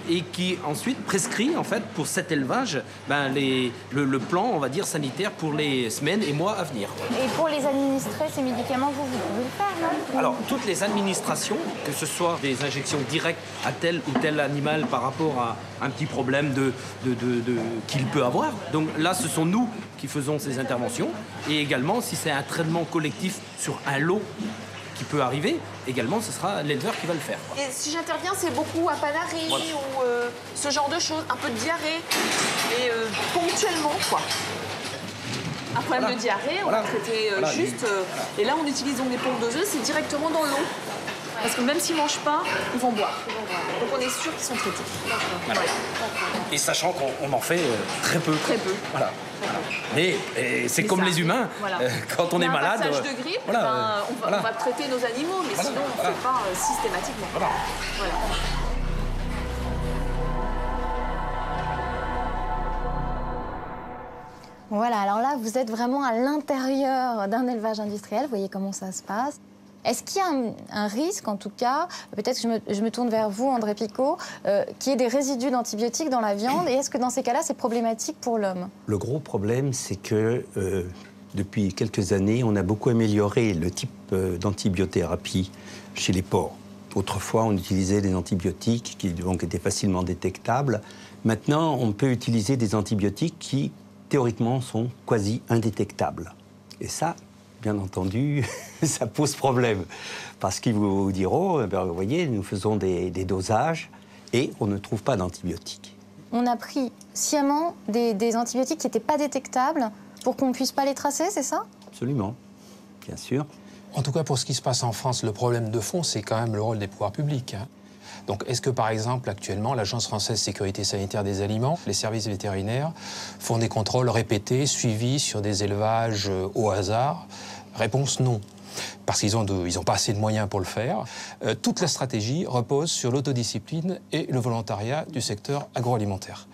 et qui ensuite prescrit en fait pour cet élevage le plan, on va dire, sanitaire pour les semaines et mois à venir. Et pour les administrer, ces médicaments, vous pouvez le faire, non? Alors, toutes les administrations, que ce soit des injections directes à tel ou tel animal par rapport à un petit problème qu'il peut avoir, donc là, ce sont nous qui faisons ces interventions. Et également, si c'est un traitement collectif sur un lot qui peut arriver, également, ce sera l'éleveur qui va le faire. Et si j'interviens, c'est beaucoup à Panari ou ce genre de choses, un peu de diarrhée, et ponctuellement, quoi. Un problème de diarrhée, on va traiter juste... et là, on utilise donc des pompes doseuses, c'est directement dans l'eau. Parce que même s'ils ne mangent pas, ils vont boire. Donc on est sûr qu'ils sont traités. Voilà. Et sachant qu'on en fait très peu. Très peu. Voilà. Mais c'est comme les humains, quand on est malade... Un passage de grippe, on va traiter nos animaux, mais sinon on ne fait pas systématiquement. Voilà. Voilà, alors là, vous êtes vraiment à l'intérieur d'un élevage industriel. Vous voyez comment ça se passe. Est-ce qu'il y a un risque, en tout cas, peut-être que je me tourne vers vous, André Picot, qu'il y ait des résidus d'antibiotiques dans la viande? Et est-ce que dans ces cas-là, c'est problématique pour l'homme? Le gros problème, c'est que depuis quelques années, on a beaucoup amélioré le type d'antibiothérapie chez les porcs. Autrefois, on utilisait des antibiotiques qui donc étaient facilement détectables. Maintenant, on peut utiliser des antibiotiques qui, théoriquement, sont quasi indétectables. Et ça, bien entendu, ça pose problème. Parce qu'ils vous diront, vous voyez, nous faisons des dosages et on ne trouve pas d'antibiotiques. On a pris sciemment des antibiotiques qui n'étaient pas détectables pour qu'on ne puisse pas les tracer, c'est ça? Absolument, bien sûr. En tout cas, pour ce qui se passe en France, le problème de fond, c'est quand même le rôle des pouvoirs publics. Donc, est-ce que, par exemple, actuellement, l'Agence française de sécurité sanitaire des aliments, les services vétérinaires, font des contrôles répétés, suivis sur des élevages au hasard? Réponse non. Parce qu'ils n'ont pas assez de moyens pour le faire. Toute la stratégie repose sur l'autodiscipline et le volontariat du secteur agroalimentaire.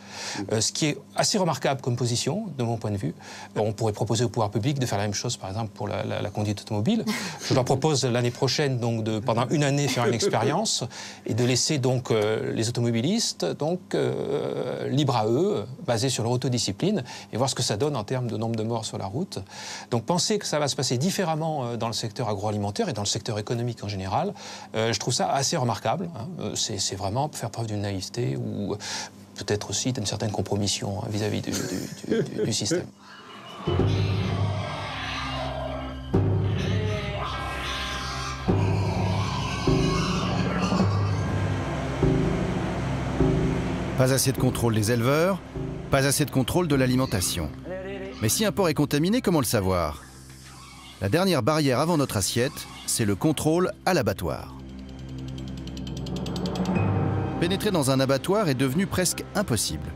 Ce qui est assez remarquable comme position, de mon point de vue. On pourrait proposer au pouvoir public de faire la même chose, par exemple, pour la conduite automobile. Je leur propose l'année prochaine, donc, pendant une année, faire une expérience et de laisser donc les automobilistes libres à eux, basés sur leur autodiscipline, et voir ce que ça donne en termes de nombre de morts sur la route. Donc penser que ça va se passer différemment dans le secteur agroalimentaire et dans le secteur économique en général, je trouve ça assez remarquable. C'est vraiment faire preuve d'une naïveté ou peut-être aussi d'une certaine compromission vis-à-vis du système. Pas assez de contrôle des éleveurs, pas assez de contrôle de l'alimentation. Mais si un porc est contaminé, comment le savoir? La dernière barrière avant notre assiette, c'est le contrôle à l'abattoir. Pénétrer dans un abattoir est devenu presque impossible.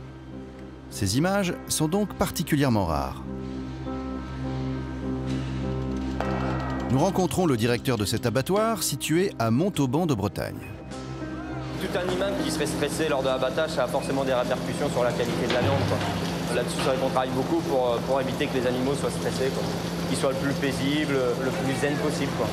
Ces images sont donc particulièrement rares. Nous rencontrons le directeur de cet abattoir situé à Montauban de Bretagne. Tout animal qui serait stressé lors de l'abattage, ça a forcément des répercussions sur la qualité de la viande. Là-dessus, c'est vrai qu'on travaille beaucoup pour éviter que les animaux soient stressés, qu'ils soient le plus paisibles, le plus zen possible, quoi.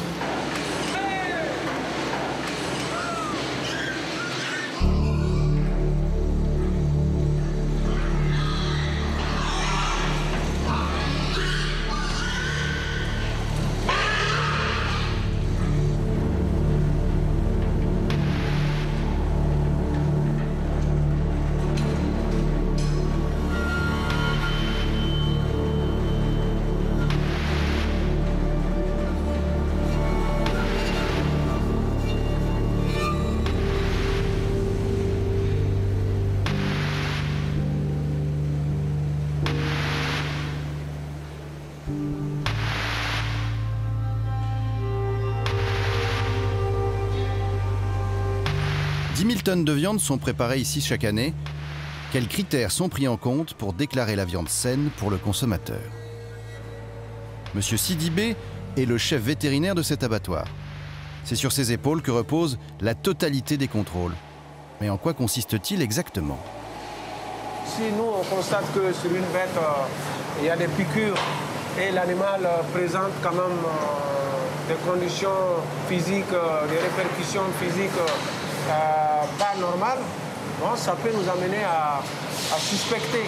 10 000 tonnes de viande sont préparées ici chaque année. Quels critères sont pris en compte pour déclarer la viande saine pour le consommateur? Monsieur Sidibé est le chef vétérinaire de cet abattoir. C'est sur ses épaules que repose la totalité des contrôles. Mais en quoi consiste-t-il exactement? Si nous, on constate que sur une bête, il y a des piqûres et l'animal présente quand même des conditions physiques, des répercussions physiques pas normales, bon, ça peut nous amener à suspecter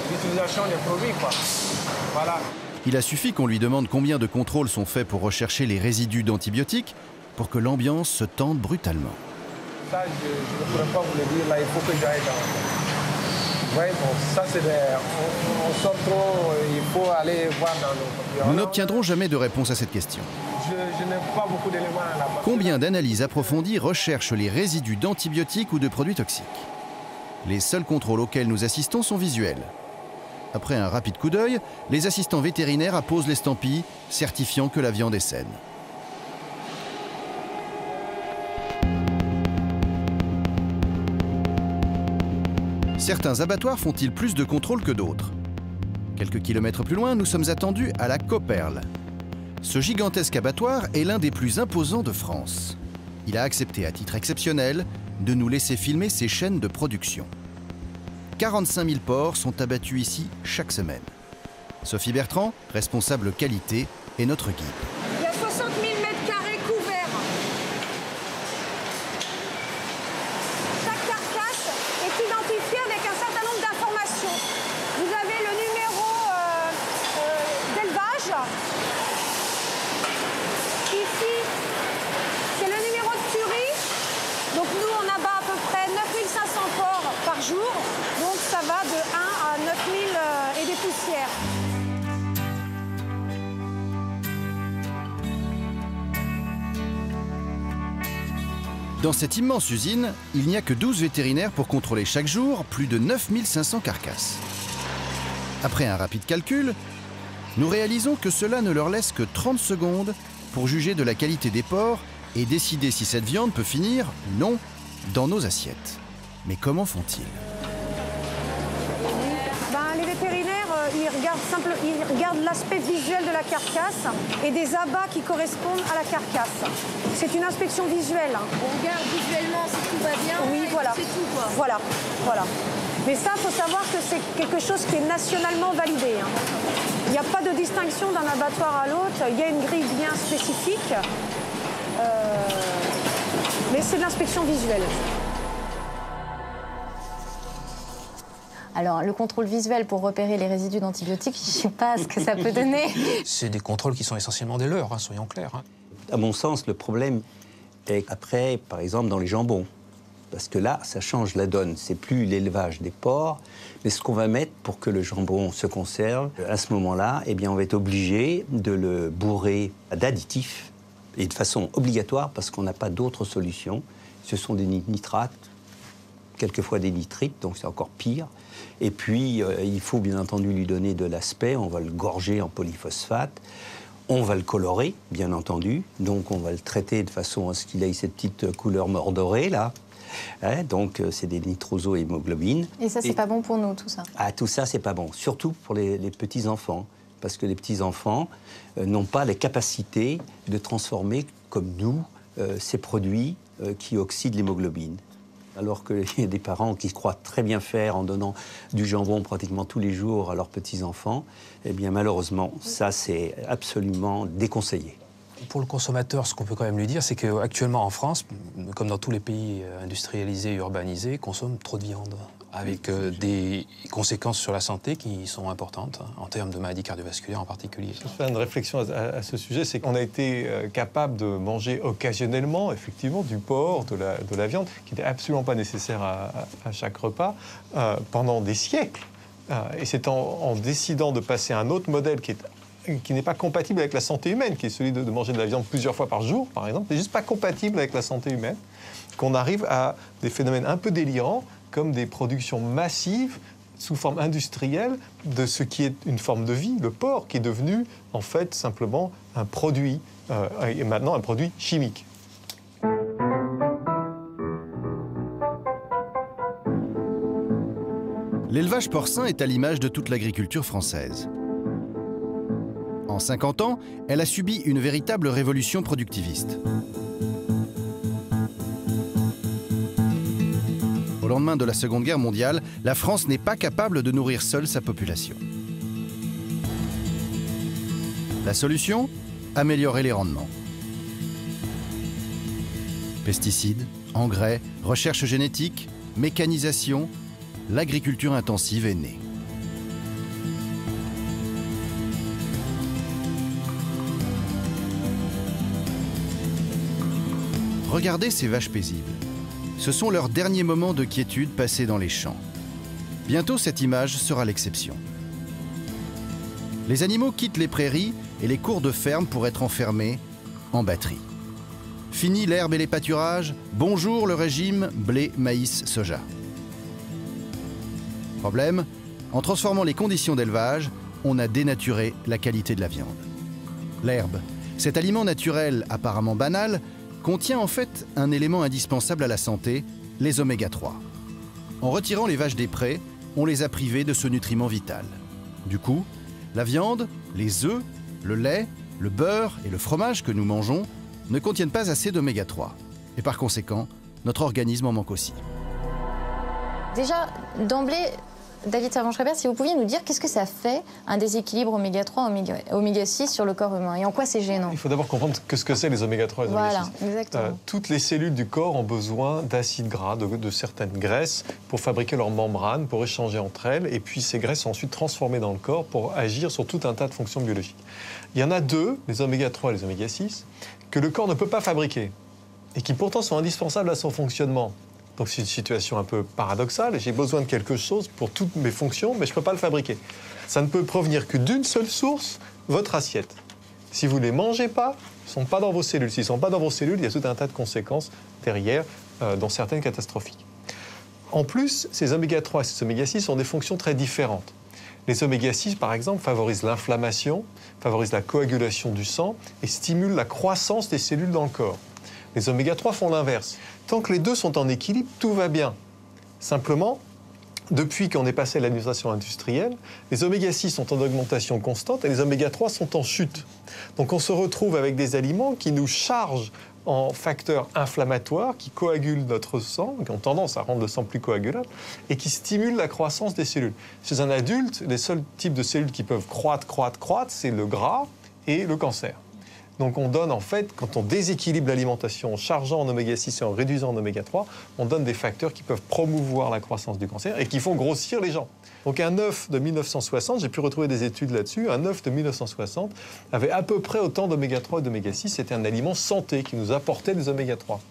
l'utilisation des produits, quoi. Voilà. Il a suffi qu'on lui demande combien de contrôles sont faits pour rechercher les résidus d'antibiotiques pour que l'ambiance se tende brutalement. Ça, je ne pourrais pas vous le dire, là, il faut que j'aille dans... Oui, bon, ça c'est on sort trop, il faut aller voir dans nos... Nous n'obtiendrons jamais de réponse à cette question. Je n'ai pas beaucoup d'éléments là. Combien d'analyses approfondies recherchent les résidus d'antibiotiques ou de produits toxiques? Les seuls contrôles auxquels nous assistons sont visuels. Après un rapide coup d'œil, les assistants vétérinaires apposent l'estampille certifiant que la viande est saine. Certains abattoirs font-ils plus de contrôles que d'autres? Quelques kilomètres plus loin, nous sommes attendus à la Copperle. Ce gigantesque abattoir est l'un des plus imposants de France. Il a accepté à titre exceptionnel de nous laisser filmer ses chaînes de production. 45 000 porcs sont abattus ici chaque semaine. Sophie Bertrand, responsable qualité, est notre guide. Il y a 60 000 mètres carrés couverts. Chaque carcasse est identifiée avec un certain nombre d'informations. Vous avez le numéro d'élevage. Ici, c'est le numéro de tuerie. Donc nous, on abat à peu près 9500 porcs par jour. Donc ça va de 1 à 9000 et des poussières. Dans cette immense usine, il n'y a que 12 vétérinaires pour contrôler chaque jour plus de 9500 carcasses. Après un rapide calcul, nous réalisons que cela ne leur laisse que 30 secondes pour juger de la qualité des porcs et décider si cette viande peut finir, non, dans nos assiettes. Mais comment font-ils? Les vétérinaires, ils regardent l'aspect visuel de la carcasse et des abats qui correspondent à la carcasse. C'est une inspection visuelle. On regarde visuellement si tout va bien. Oui, voilà. C'est tout, quoi. Voilà, voilà. Mais ça, il faut savoir que c'est quelque chose qui est nationalement validé. Il n'y a pas de distinction d'un abattoir à l'autre. Il y a une grille bien spécifique. Mais c'est de l'inspection visuelle. Alors, le contrôle visuel pour repérer les résidus d'antibiotiques, je ne sais pas ce que ça peut donner. C'est des contrôles qui sont essentiellement des leurres, soyons clairs. À mon sens, le problème est après, par exemple, dans les jambons. Parce que là, ça change la donne. C'est plus l'élevage des porcs, mais ce qu'on va mettre pour que le jambon se conserve. À ce moment-là, eh bien, on va être obligé de le bourrer d'additifs, et de façon obligatoire, parce qu'on n'a pas d'autre solution. Ce sont des nitrates, quelquefois des nitrites, donc c'est encore pire. Et puis, il faut bien entendu lui donner de l'aspect. On va le gorger en polyphosphate. On va le colorer, bien entendu. Donc, on va le traiter de façon à ce qu'il ait cette petite couleur mordorée, là. Donc, c'est des nitroso-hémoglobines. Et ça, c'est pas bon pour nous, tout ça? Ah, tout ça, c'est pas bon. Surtout pour les petits-enfants. Parce que les petits-enfants n'ont pas les capacités de transformer, comme nous, ces produits qui oxydent l'hémoglobine. Alors qu'il y a des parents qui croient très bien faire en donnant du jambon pratiquement tous les jours à leurs petits-enfants, eh bien malheureusement, ça c'est absolument déconseillé. Pour le consommateur, ce qu'on peut quand même lui dire, c'est qu'actuellement en France, comme dans tous les pays industrialisés et urbanisés, consomme trop de viande, avec des conséquences sur la santé qui sont importantes, en termes de maladies cardiovasculaires en particulier. Je fais une réflexion à ce sujet, c'est qu'on a été capable de manger occasionnellement, effectivement, du porc, de la viande, qui n'était absolument pas nécessaire à chaque repas, pendant des siècles. Et c'est en décidant de passer à un autre modèle qui n'est pas compatible avec la santé humaine, qui est celui de manger de la viande plusieurs fois par jour, par exemple, c'est juste pas compatible avec la santé humaine, qu'on arrive à des phénomènes un peu délirants, comme des productions massives, sous forme industrielle, de ce qui est une forme de vie, le porc, qui est devenu, en fait, simplement un produit, et maintenant un produit chimique. L'élevage porcin est à l'image de toute l'agriculture française. En 50 ans, elle a subi une véritable révolution productiviste. Au lendemain de la Seconde Guerre mondiale, la France n'est pas capable de nourrir seule sa population. La solution ? Améliorer les rendements. Pesticides, engrais, recherche génétique, mécanisation, l'agriculture intensive est née. Regardez ces vaches paisibles. Ce sont leurs derniers moments de quiétude passés dans les champs. Bientôt, cette image sera l'exception. Les animaux quittent les prairies et les cours de ferme pour être enfermés en batterie. Fini l'herbe et les pâturages, bonjour le régime blé, maïs, soja. Problème, en transformant les conditions d'élevage, on a dénaturé la qualité de la viande. L'herbe, cet aliment naturel apparemment banal, contient en fait un élément indispensable à la santé, les oméga 3. En retirant les vaches des prés, on les a privées de ce nutriment vital. Du coup, la viande, les œufs, le lait, le beurre et le fromage que nous mangeons ne contiennent pas assez d'oméga 3. Et par conséquent, notre organisme en manque aussi. Déjà, d'emblée, David Servan-Schreiber, si vous pouviez nous dire qu'est-ce que ça fait un déséquilibre oméga 3, oméga 6 sur le corps humain et en quoi c'est gênant? Il faut d'abord comprendre ce que c'est les oméga 3 et les oméga 6. Voilà, exactement. Toutes les cellules du corps ont besoin d'acides gras, de certaines graisses pour fabriquer leurs membranes, pour échanger entre elles. Et puis ces graisses sont ensuite transformées dans le corps pour agir sur tout un tas de fonctions biologiques. Il y en a deux, les oméga 3 et les oméga 6, que le corps ne peut pas fabriquer et qui pourtant sont indispensables à son fonctionnement. Donc c'est une situation un peu paradoxale. J'ai besoin de quelque chose pour toutes mes fonctions, mais je ne peux pas le fabriquer. Ça ne peut provenir que d'une seule source, votre assiette. Si vous ne les mangez pas, ils ne sont pas dans vos cellules. S'ils ne sont pas dans vos cellules, il y a tout un tas de conséquences derrière, dont certaines catastrophiques. En plus, ces oméga 3 et ces oméga 6 ont des fonctions très différentes. Les oméga 6, par exemple, favorisent l'inflammation, favorisent la coagulation du sang et stimulent la croissance des cellules dans le corps. Les oméga 3 font l'inverse. Tant que les deux sont en équilibre, tout va bien. Simplement, depuis qu'on est passé à l'alimentation industrielle, les oméga 6 sont en augmentation constante et les oméga 3 sont en chute. Donc on se retrouve avec des aliments qui nous chargent en facteurs inflammatoires, qui coagulent notre sang, qui ont tendance à rendre le sang plus coagulable, et qui stimulent la croissance des cellules. Chez un adulte, les seuls types de cellules qui peuvent croître, c'est le gras et le cancer. Donc on donne en fait, quand on déséquilibre l'alimentation en chargeant en oméga 6 et en réduisant en oméga 3, on donne des facteurs qui peuvent promouvoir la croissance du cancer et qui font grossir les gens. Donc un œuf de 1960, j'ai pu retrouver des études là-dessus, un œuf de 1960 avait à peu près autant d'oméga 3 et d'oméga 6, c'était un aliment santé qui nous apportait des oméga 3.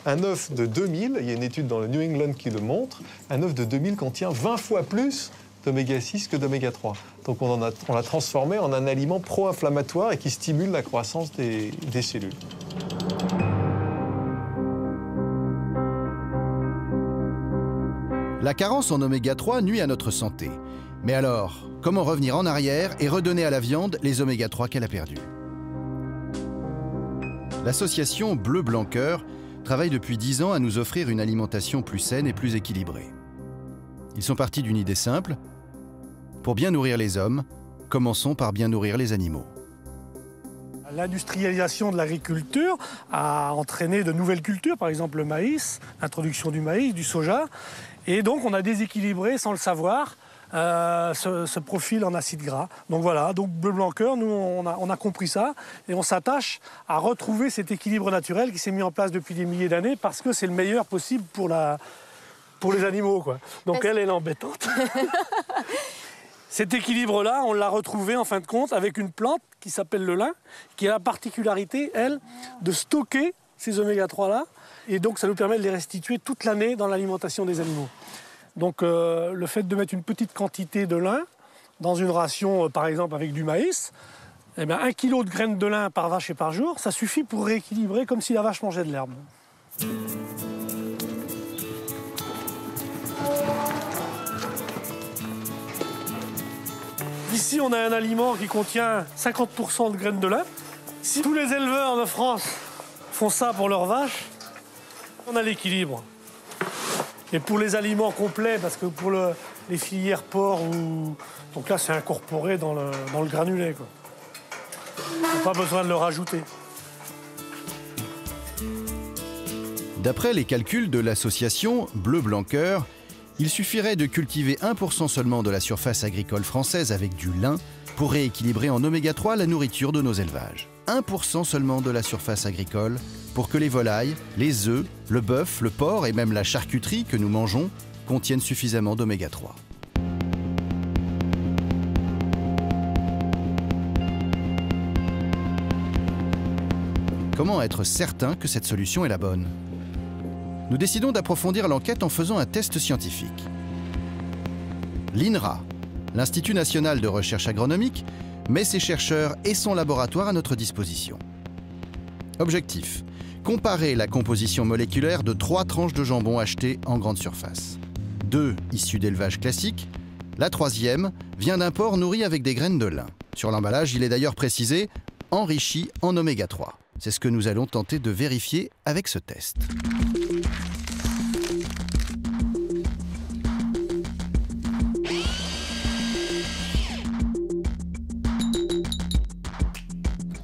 Un œuf de 2000, il y a une étude dans le New England qui le montre, un œuf de 2000 contient 20 fois plus d'oméga 6 que d'oméga 3. Donc on l'a transformé en un aliment pro-inflammatoire et qui stimule la croissance des cellules. La carence en oméga 3 nuit à notre santé. Mais alors, comment revenir en arrière et redonner à la viande les oméga 3 qu'elle a perdus? L'association Bleu Blanc Cœur travaille depuis 10 ans à nous offrir une alimentation plus saine et plus équilibrée. Ils sont partis d'une idée simple. Pour bien nourrir les hommes, commençons par bien nourrir les animaux. L'industrialisation de l'agriculture a entraîné de nouvelles cultures, par exemple le maïs, l'introduction du maïs, du soja. Et donc on a déséquilibré, sans le savoir, ce profil en acides gras. Donc voilà, donc Bleu Blanc Cœur, nous on a compris ça et on s'attache à retrouver cet équilibre naturel qui s'est mis en place depuis des milliers d'années parce que c'est le meilleur possible pour les animaux, quoi. Donc elle est embêtante. Cet équilibre-là, on l'a retrouvé en fin de compte avec une plante qui s'appelle le lin, qui a la particularité, elle, de stocker ces oméga 3-là. Et donc ça nous permet de les restituer toute l'année dans l'alimentation des animaux. Donc le fait de mettre une petite quantité de lin dans une ration, par exemple avec du maïs, eh bien, 1 kg de graines de lin par vache et par jour, ça suffit pour rééquilibrer comme si la vache mangeait de l'herbe. Ici, on a un aliment qui contient 50% de graines de lin. Si tous les éleveurs de France font ça pour leurs vaches, on a l'équilibre. Et pour les aliments complets, parce que pour les filières porc. Donc là, c'est incorporé dans le granulé, quoi. On n'a pas besoin de le rajouter. D'après les calculs de l'association Bleu Blanc Cœur, il suffirait de cultiver 1% seulement de la surface agricole française avec du lin pour rééquilibrer en oméga 3 la nourriture de nos élevages. 1% seulement de la surface agricole pour que les volailles, les œufs, le bœuf, le porc et même la charcuterie que nous mangeons contiennent suffisamment d'oméga 3. Comment être certain que cette solution est la bonne ? Nous décidons d'approfondir l'enquête en faisant un test scientifique. L'INRA, l'Institut national de recherche agronomique, met ses chercheurs et son laboratoire à notre disposition. Objectif : comparer la composition moléculaire de 3 tranches de jambon achetées en grande surface. 2 issues d'élevage classique, la 3e vient d'un porc nourri avec des graines de lin. Sur l'emballage, il est d'ailleurs précisé « enrichi en oméga 3 ». C'est ce que nous allons tenter de vérifier avec ce test.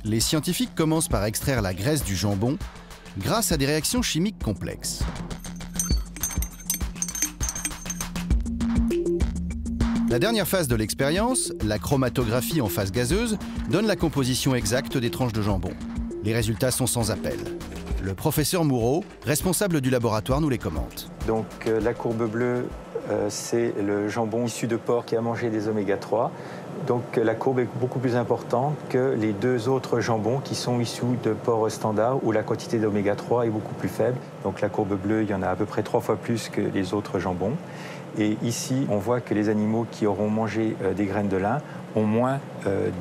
Les scientifiques commencent par extraire la graisse du jambon grâce à des réactions chimiques complexes. La dernière phase de l'expérience, la chromatographie en phase gazeuse, donne la composition exacte des tranches de jambon. Les résultats sont sans appel. Le professeur Moureau, responsable du laboratoire, nous les commente. Donc la courbe bleue, c'est le jambon issu de porc qui a mangé des oméga 3. Donc la courbe est beaucoup plus importante que les 2 autres jambons qui sont issus de porc standard où la quantité d'oméga 3 est beaucoup plus faible. Donc la courbe bleue, il y en a à peu près 3 fois plus que les autres jambons. Et ici, on voit que les animaux qui auront mangé des graines de lin ont moins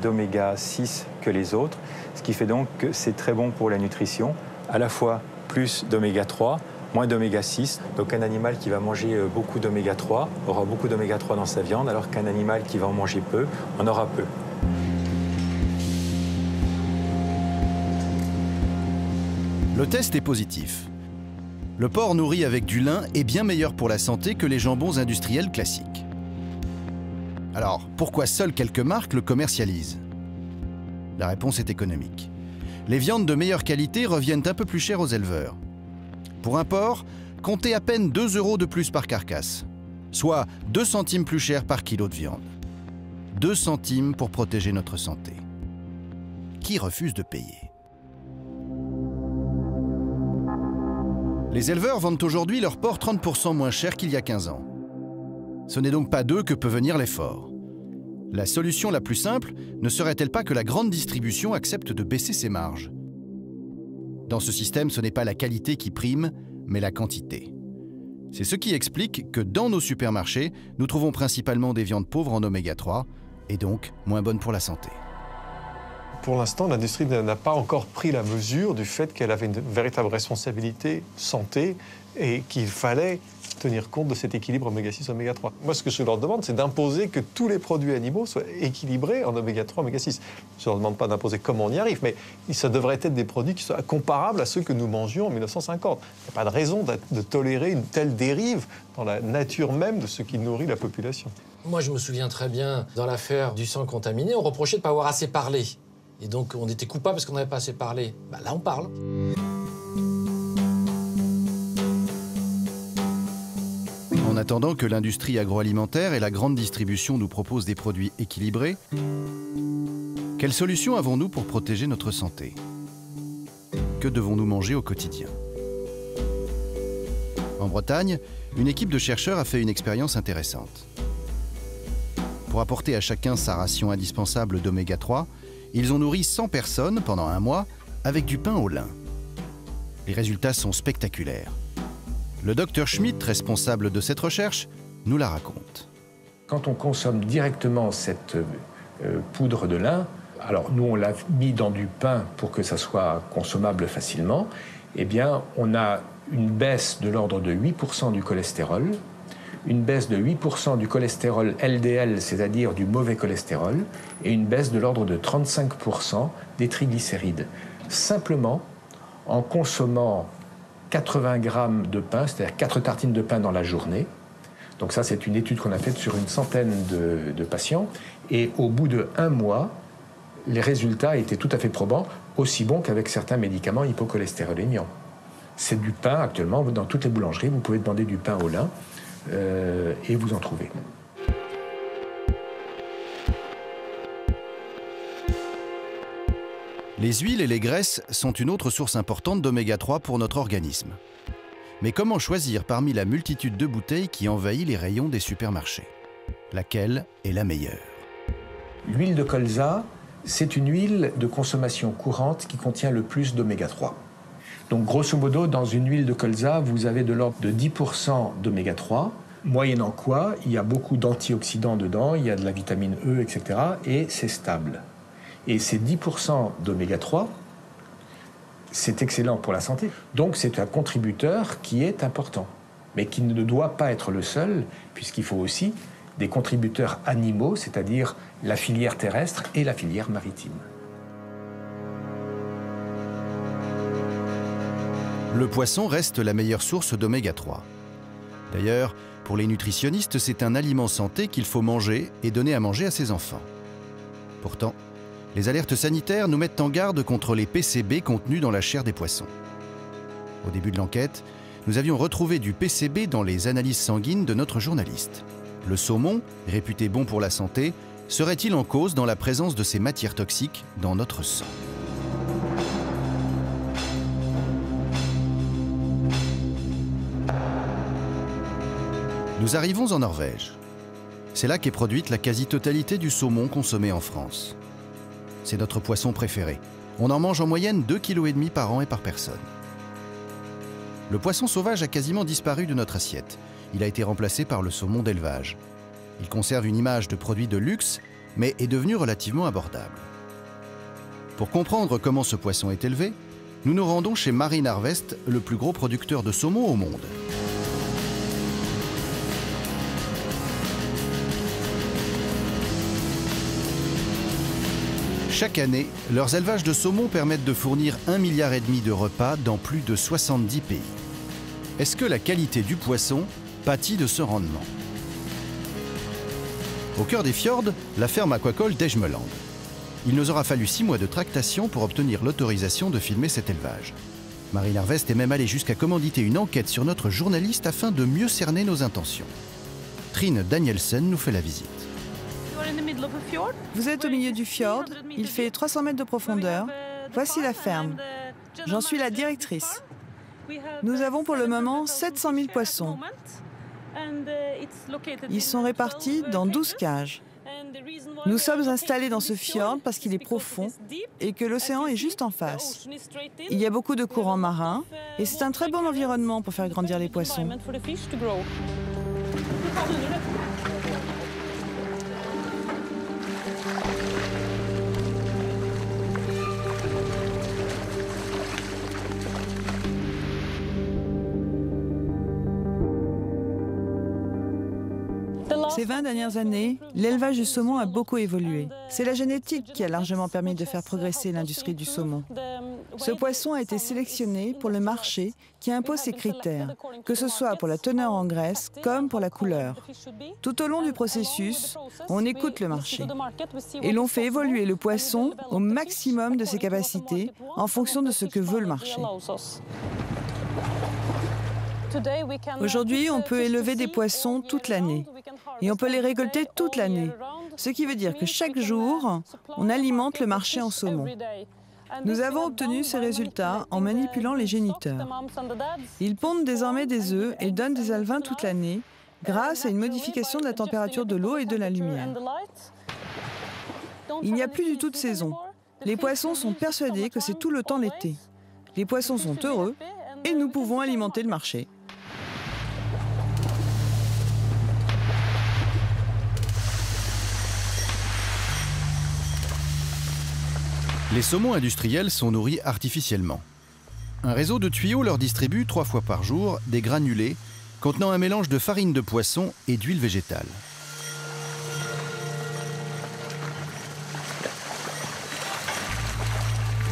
d'oméga 6 que les autres, ce qui fait donc que c'est très bon pour la nutrition, à la fois plus d'oméga 3, moins d'oméga 6. Donc un animal qui va manger beaucoup d'oméga 3 aura beaucoup d'oméga 3 dans sa viande, alors qu'un animal qui va en manger peu en aura peu. Le test est positif. Le porc nourri avec du lin est bien meilleur pour la santé que les jambons industriels classiques. Alors, pourquoi seules quelques marques le commercialisent ? La réponse est économique. Les viandes de meilleure qualité reviennent un peu plus chères aux éleveurs. Pour un porc, comptez à peine 2 € de plus par carcasse, soit 2 centimes plus cher par kilo de viande. 2 centimes pour protéger notre santé. Qui refuse de payer ? Les éleveurs vendent aujourd'hui leur porc 30% moins cher qu'il y a 15 ans. Ce n'est donc pas d'eux que peut venir l'effort. La solution la plus simple ne serait-elle pas que la grande distribution accepte de baisser ses marges ? Dans ce système, ce n'est pas la qualité qui prime, mais la quantité. C'est ce qui explique que dans nos supermarchés, nous trouvons principalement des viandes pauvres en oméga 3 et donc moins bonnes pour la santé. Pour l'instant, l'industrie n'a pas encore pris la mesure du fait qu'elle avait une véritable responsabilité santé et qu'il fallait tenir compte de cet équilibre oméga 6, oméga 3. Moi, ce que je leur demande, c'est d'imposer que tous les produits animaux soient équilibrés en oméga 3, oméga 6. Je ne leur demande pas d'imposer comment on y arrive, mais ça devrait être des produits qui soient comparables à ceux que nous mangeions en 1950. Il n'y a pas de raison de tolérer une telle dérive dans la nature même de ce qui nourrit la population. Moi, je me souviens très bien, dans l'affaire du sang contaminé, on reprochait de ne pas avoir assez parlé. Et donc, on était coupable parce qu'on n'avait pas assez parlé. Bah, là, on parle. En attendant que l'industrie agroalimentaire et la grande distribution nous proposent des produits équilibrés, quelle solution avons-nous pour protéger notre santé ? Que devons-nous manger au quotidien ? En Bretagne, une équipe de chercheurs a fait une expérience intéressante. Pour apporter à chacun sa ration indispensable d'oméga 3, ils ont nourri 100 personnes pendant 1 mois avec du pain au lin. Les résultats sont spectaculaires. Le docteur Schmitt, responsable de cette recherche, nous la raconte. Quand on consomme directement cette poudre de lin, alors nous on l'a mis dans du pain pour que ça soit consommable facilement, eh bien on a une baisse de l'ordre de 8% du cholestérol, une baisse de 8% du cholestérol LDL, c'est-à-dire du mauvais cholestérol, et une baisse de l'ordre de 35% des triglycérides. Simplement en consommant 80 grammes de pain, c'est-à-dire 4 tartines de pain dans la journée. Donc ça, c'est une étude qu'on a faite sur une centaine de patients. Et au bout de 1 mois, les résultats étaient tout à fait probants, aussi bons qu'avec certains médicaments hypocholestérolémiants. C'est du pain actuellement, dans toutes les boulangeries, vous pouvez demander du pain au lin et vous en trouvez. Les huiles et les graisses sont une autre source importante d'oméga 3 pour notre organisme. Mais comment choisir parmi la multitude de bouteilles qui envahit les rayons des supermarchés? Laquelle est la meilleure? L'huile de colza, c'est une huile de consommation courante qui contient le plus d'oméga 3. Donc grosso modo, dans une huile de colza, vous avez de l'ordre de 10% d'oméga 3, moyennant quoi il y a beaucoup d'antioxydants dedans, il y a de la vitamine E, etc. et c'est stable. Et ces 10% d'oméga 3, c'est excellent pour la santé. Donc c'est un contributeur qui est important, mais qui ne doit pas être le seul, puisqu'il faut aussi des contributeurs animaux, c'est-à-dire la filière terrestre et la filière maritime. Le poisson reste la meilleure source d'oméga 3. D'ailleurs, pour les nutritionnistes, c'est un aliment santé qu'il faut manger et donner à manger à ses enfants. Pourtant, les alertes sanitaires nous mettent en garde contre les PCB contenus dans la chair des poissons. Au début de l'enquête, nous avions retrouvé du PCB dans les analyses sanguines de notre journaliste. Le saumon, réputé bon pour la santé, serait-il en cause dans la présence de ces matières toxiques dans notre sang? Nous arrivons en Norvège. C'est là qu'est produite la quasi-totalité du saumon consommé en France. C'est notre poisson préféré. On en mange en moyenne 2,5 kg par an et par personne. Le poisson sauvage a quasiment disparu de notre assiette. Il a été remplacé par le saumon d'élevage. Il conserve une image de produit de luxe, mais est devenu relativement abordable. Pour comprendre comment ce poisson est élevé, nous nous rendons chez Marine Harvest, le plus gros producteur de saumon au monde. Chaque année, leurs élevages de saumon permettent de fournir 1,5 milliard de repas dans plus de 70 pays. Est-ce que la qualité du poisson pâtit de ce rendement? Au cœur des fjords, la ferme aquacole d'Ejmeland. Il nous aura fallu 6 mois de tractation pour obtenir l'autorisation de filmer cet élevage. Marine Harvest est même allée jusqu'à commanditer une enquête sur notre journaliste afin de mieux cerner nos intentions. Trine Danielsen nous fait la visite. Vous êtes au milieu du fjord, il fait 300 mètres de profondeur. Voici la ferme. J'en suis la directrice. Nous avons pour le moment 700 000 poissons. Ils sont répartis dans 12 cages. Nous sommes installés dans ce fjord parce qu'il est profond et que l'océan est juste en face. Il y a beaucoup de courants marins et c'est un très bon environnement pour faire grandir les poissons. Ces 20 dernières années, l'élevage du saumon a beaucoup évolué. C'est la génétique qui a largement permis de faire progresser l'industrie du saumon. Ce poisson a été sélectionné pour le marché qui impose ses critères, que ce soit pour la teneur en graisse comme pour la couleur. Tout au long du processus, on écoute le marché et l'on fait évoluer le poisson au maximum de ses capacités en fonction de ce que veut le marché. Aujourd'hui, on peut élever des poissons toute l'année et on peut les récolter toute l'année, ce qui veut dire que chaque jour, on alimente le marché en saumon. Nous avons obtenu ces résultats en manipulant les géniteurs. Ils pondent désormais des œufs et donnent des alevins toute l'année grâce à une modification de la température de l'eau et de la lumière. Il n'y a plus du tout de saison. Les poissons sont persuadés que c'est tout le temps l'été. Les poissons sont heureux et nous pouvons alimenter le marché. Les saumons industriels sont nourris artificiellement. Un réseau de tuyaux leur distribue 3 fois par jour des granulés contenant un mélange de farine de poisson et d'huile végétale.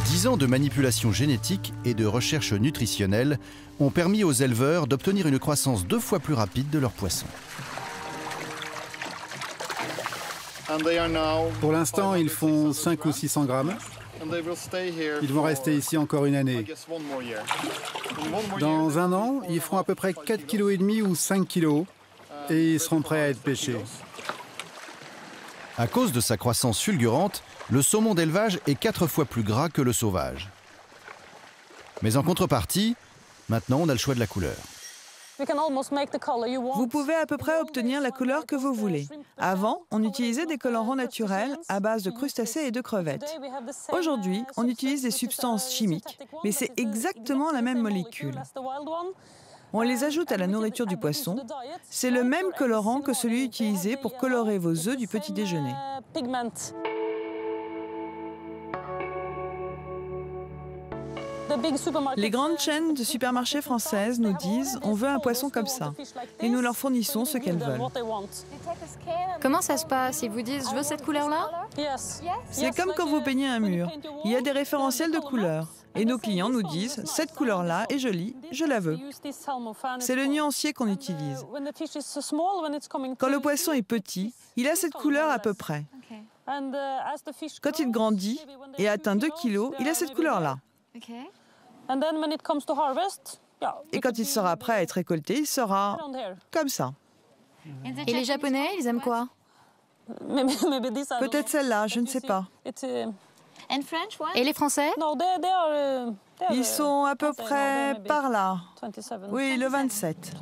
Dix ans de manipulation génétique et de recherche nutritionnelle ont permis aux éleveurs d'obtenir une croissance 2 fois plus rapide de leurs poissons. Pour l'instant, ils font 5 ou 600 grammes. Ils vont rester ici encore une année. Dans un an, ils feront à peu près 4,5 kg ou 5 kg et ils seront prêts à être pêchés. À cause de sa croissance fulgurante, le saumon d'élevage est 4 fois plus gras que le sauvage. Mais en contrepartie, maintenant on a le choix de la couleur. Vous pouvez à peu près obtenir la couleur que vous voulez. Avant, on utilisait des colorants naturels à base de crustacés et de crevettes. Aujourd'hui, on utilise des substances chimiques, mais c'est exactement la même molécule. On les ajoute à la nourriture du poisson. C'est le même colorant que celui utilisé pour colorer vos œufs du petit déjeuner. Les grandes chaînes de supermarchés françaises nous disent « on veut un poisson comme ça » et nous leur fournissons ce qu'elles veulent. Comment ça se passe? Ils vous disent « je veux cette couleur-là » C'est comme quand vous peignez un mur. Il y a des référentiels de couleurs. Et nos clients nous disent « cette couleur-là est jolie, je la veux ». C'est le nuancier qu'on utilise. Quand le poisson est petit, il a cette couleur à peu près. Quand il grandit et atteint 2 kg, il a cette couleur-là. Et quand il sera prêt à être récolté, il sera comme ça. Et les Japonais, ils aiment quoi? Peut-être celle-là, je ne sais pas. Et les Français? Ils sont à peu près par là. Oui, le 27.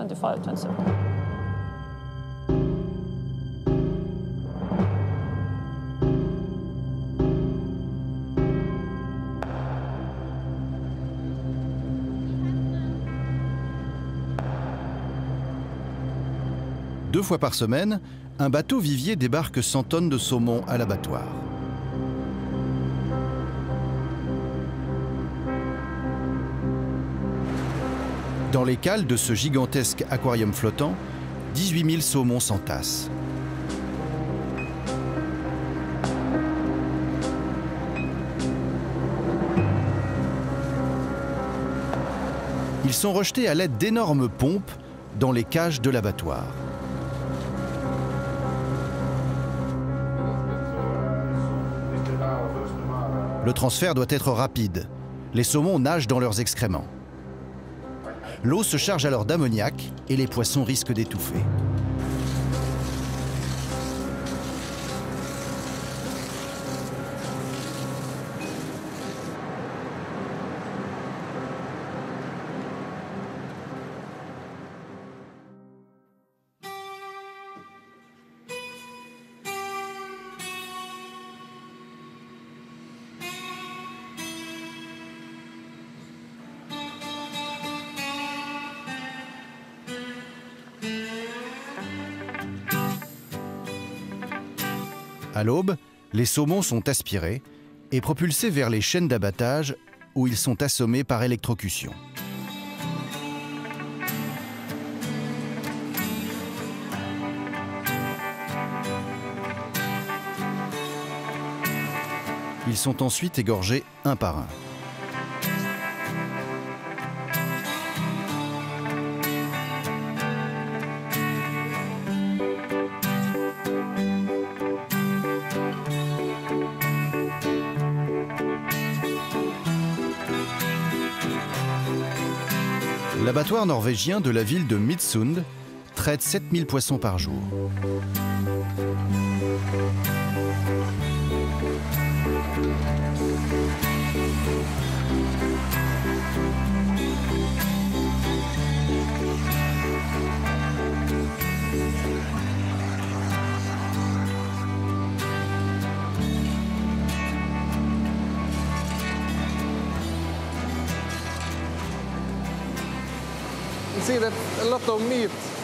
Deux fois par semaine, un bateau vivier débarque 100 tonnes de saumon à l'abattoir. Dans les cales de ce gigantesque aquarium flottant, 18 000 saumons s'entassent. Ils sont rejetés à l'aide d'énormes pompes dans les cages de l'abattoir. Le transfert doit être rapide. Les saumons nagent dans leurs excréments. L'eau se charge alors d'ammoniac et les poissons risquent d'étouffer. À l'aube, les saumons sont aspirés et propulsés vers les chaînes d'abattage où ils sont assommés par électrocution. Ils sont ensuite égorgés un par un. L'abattoir norvégien de la ville de Midsund traite 7000 poissons par jour.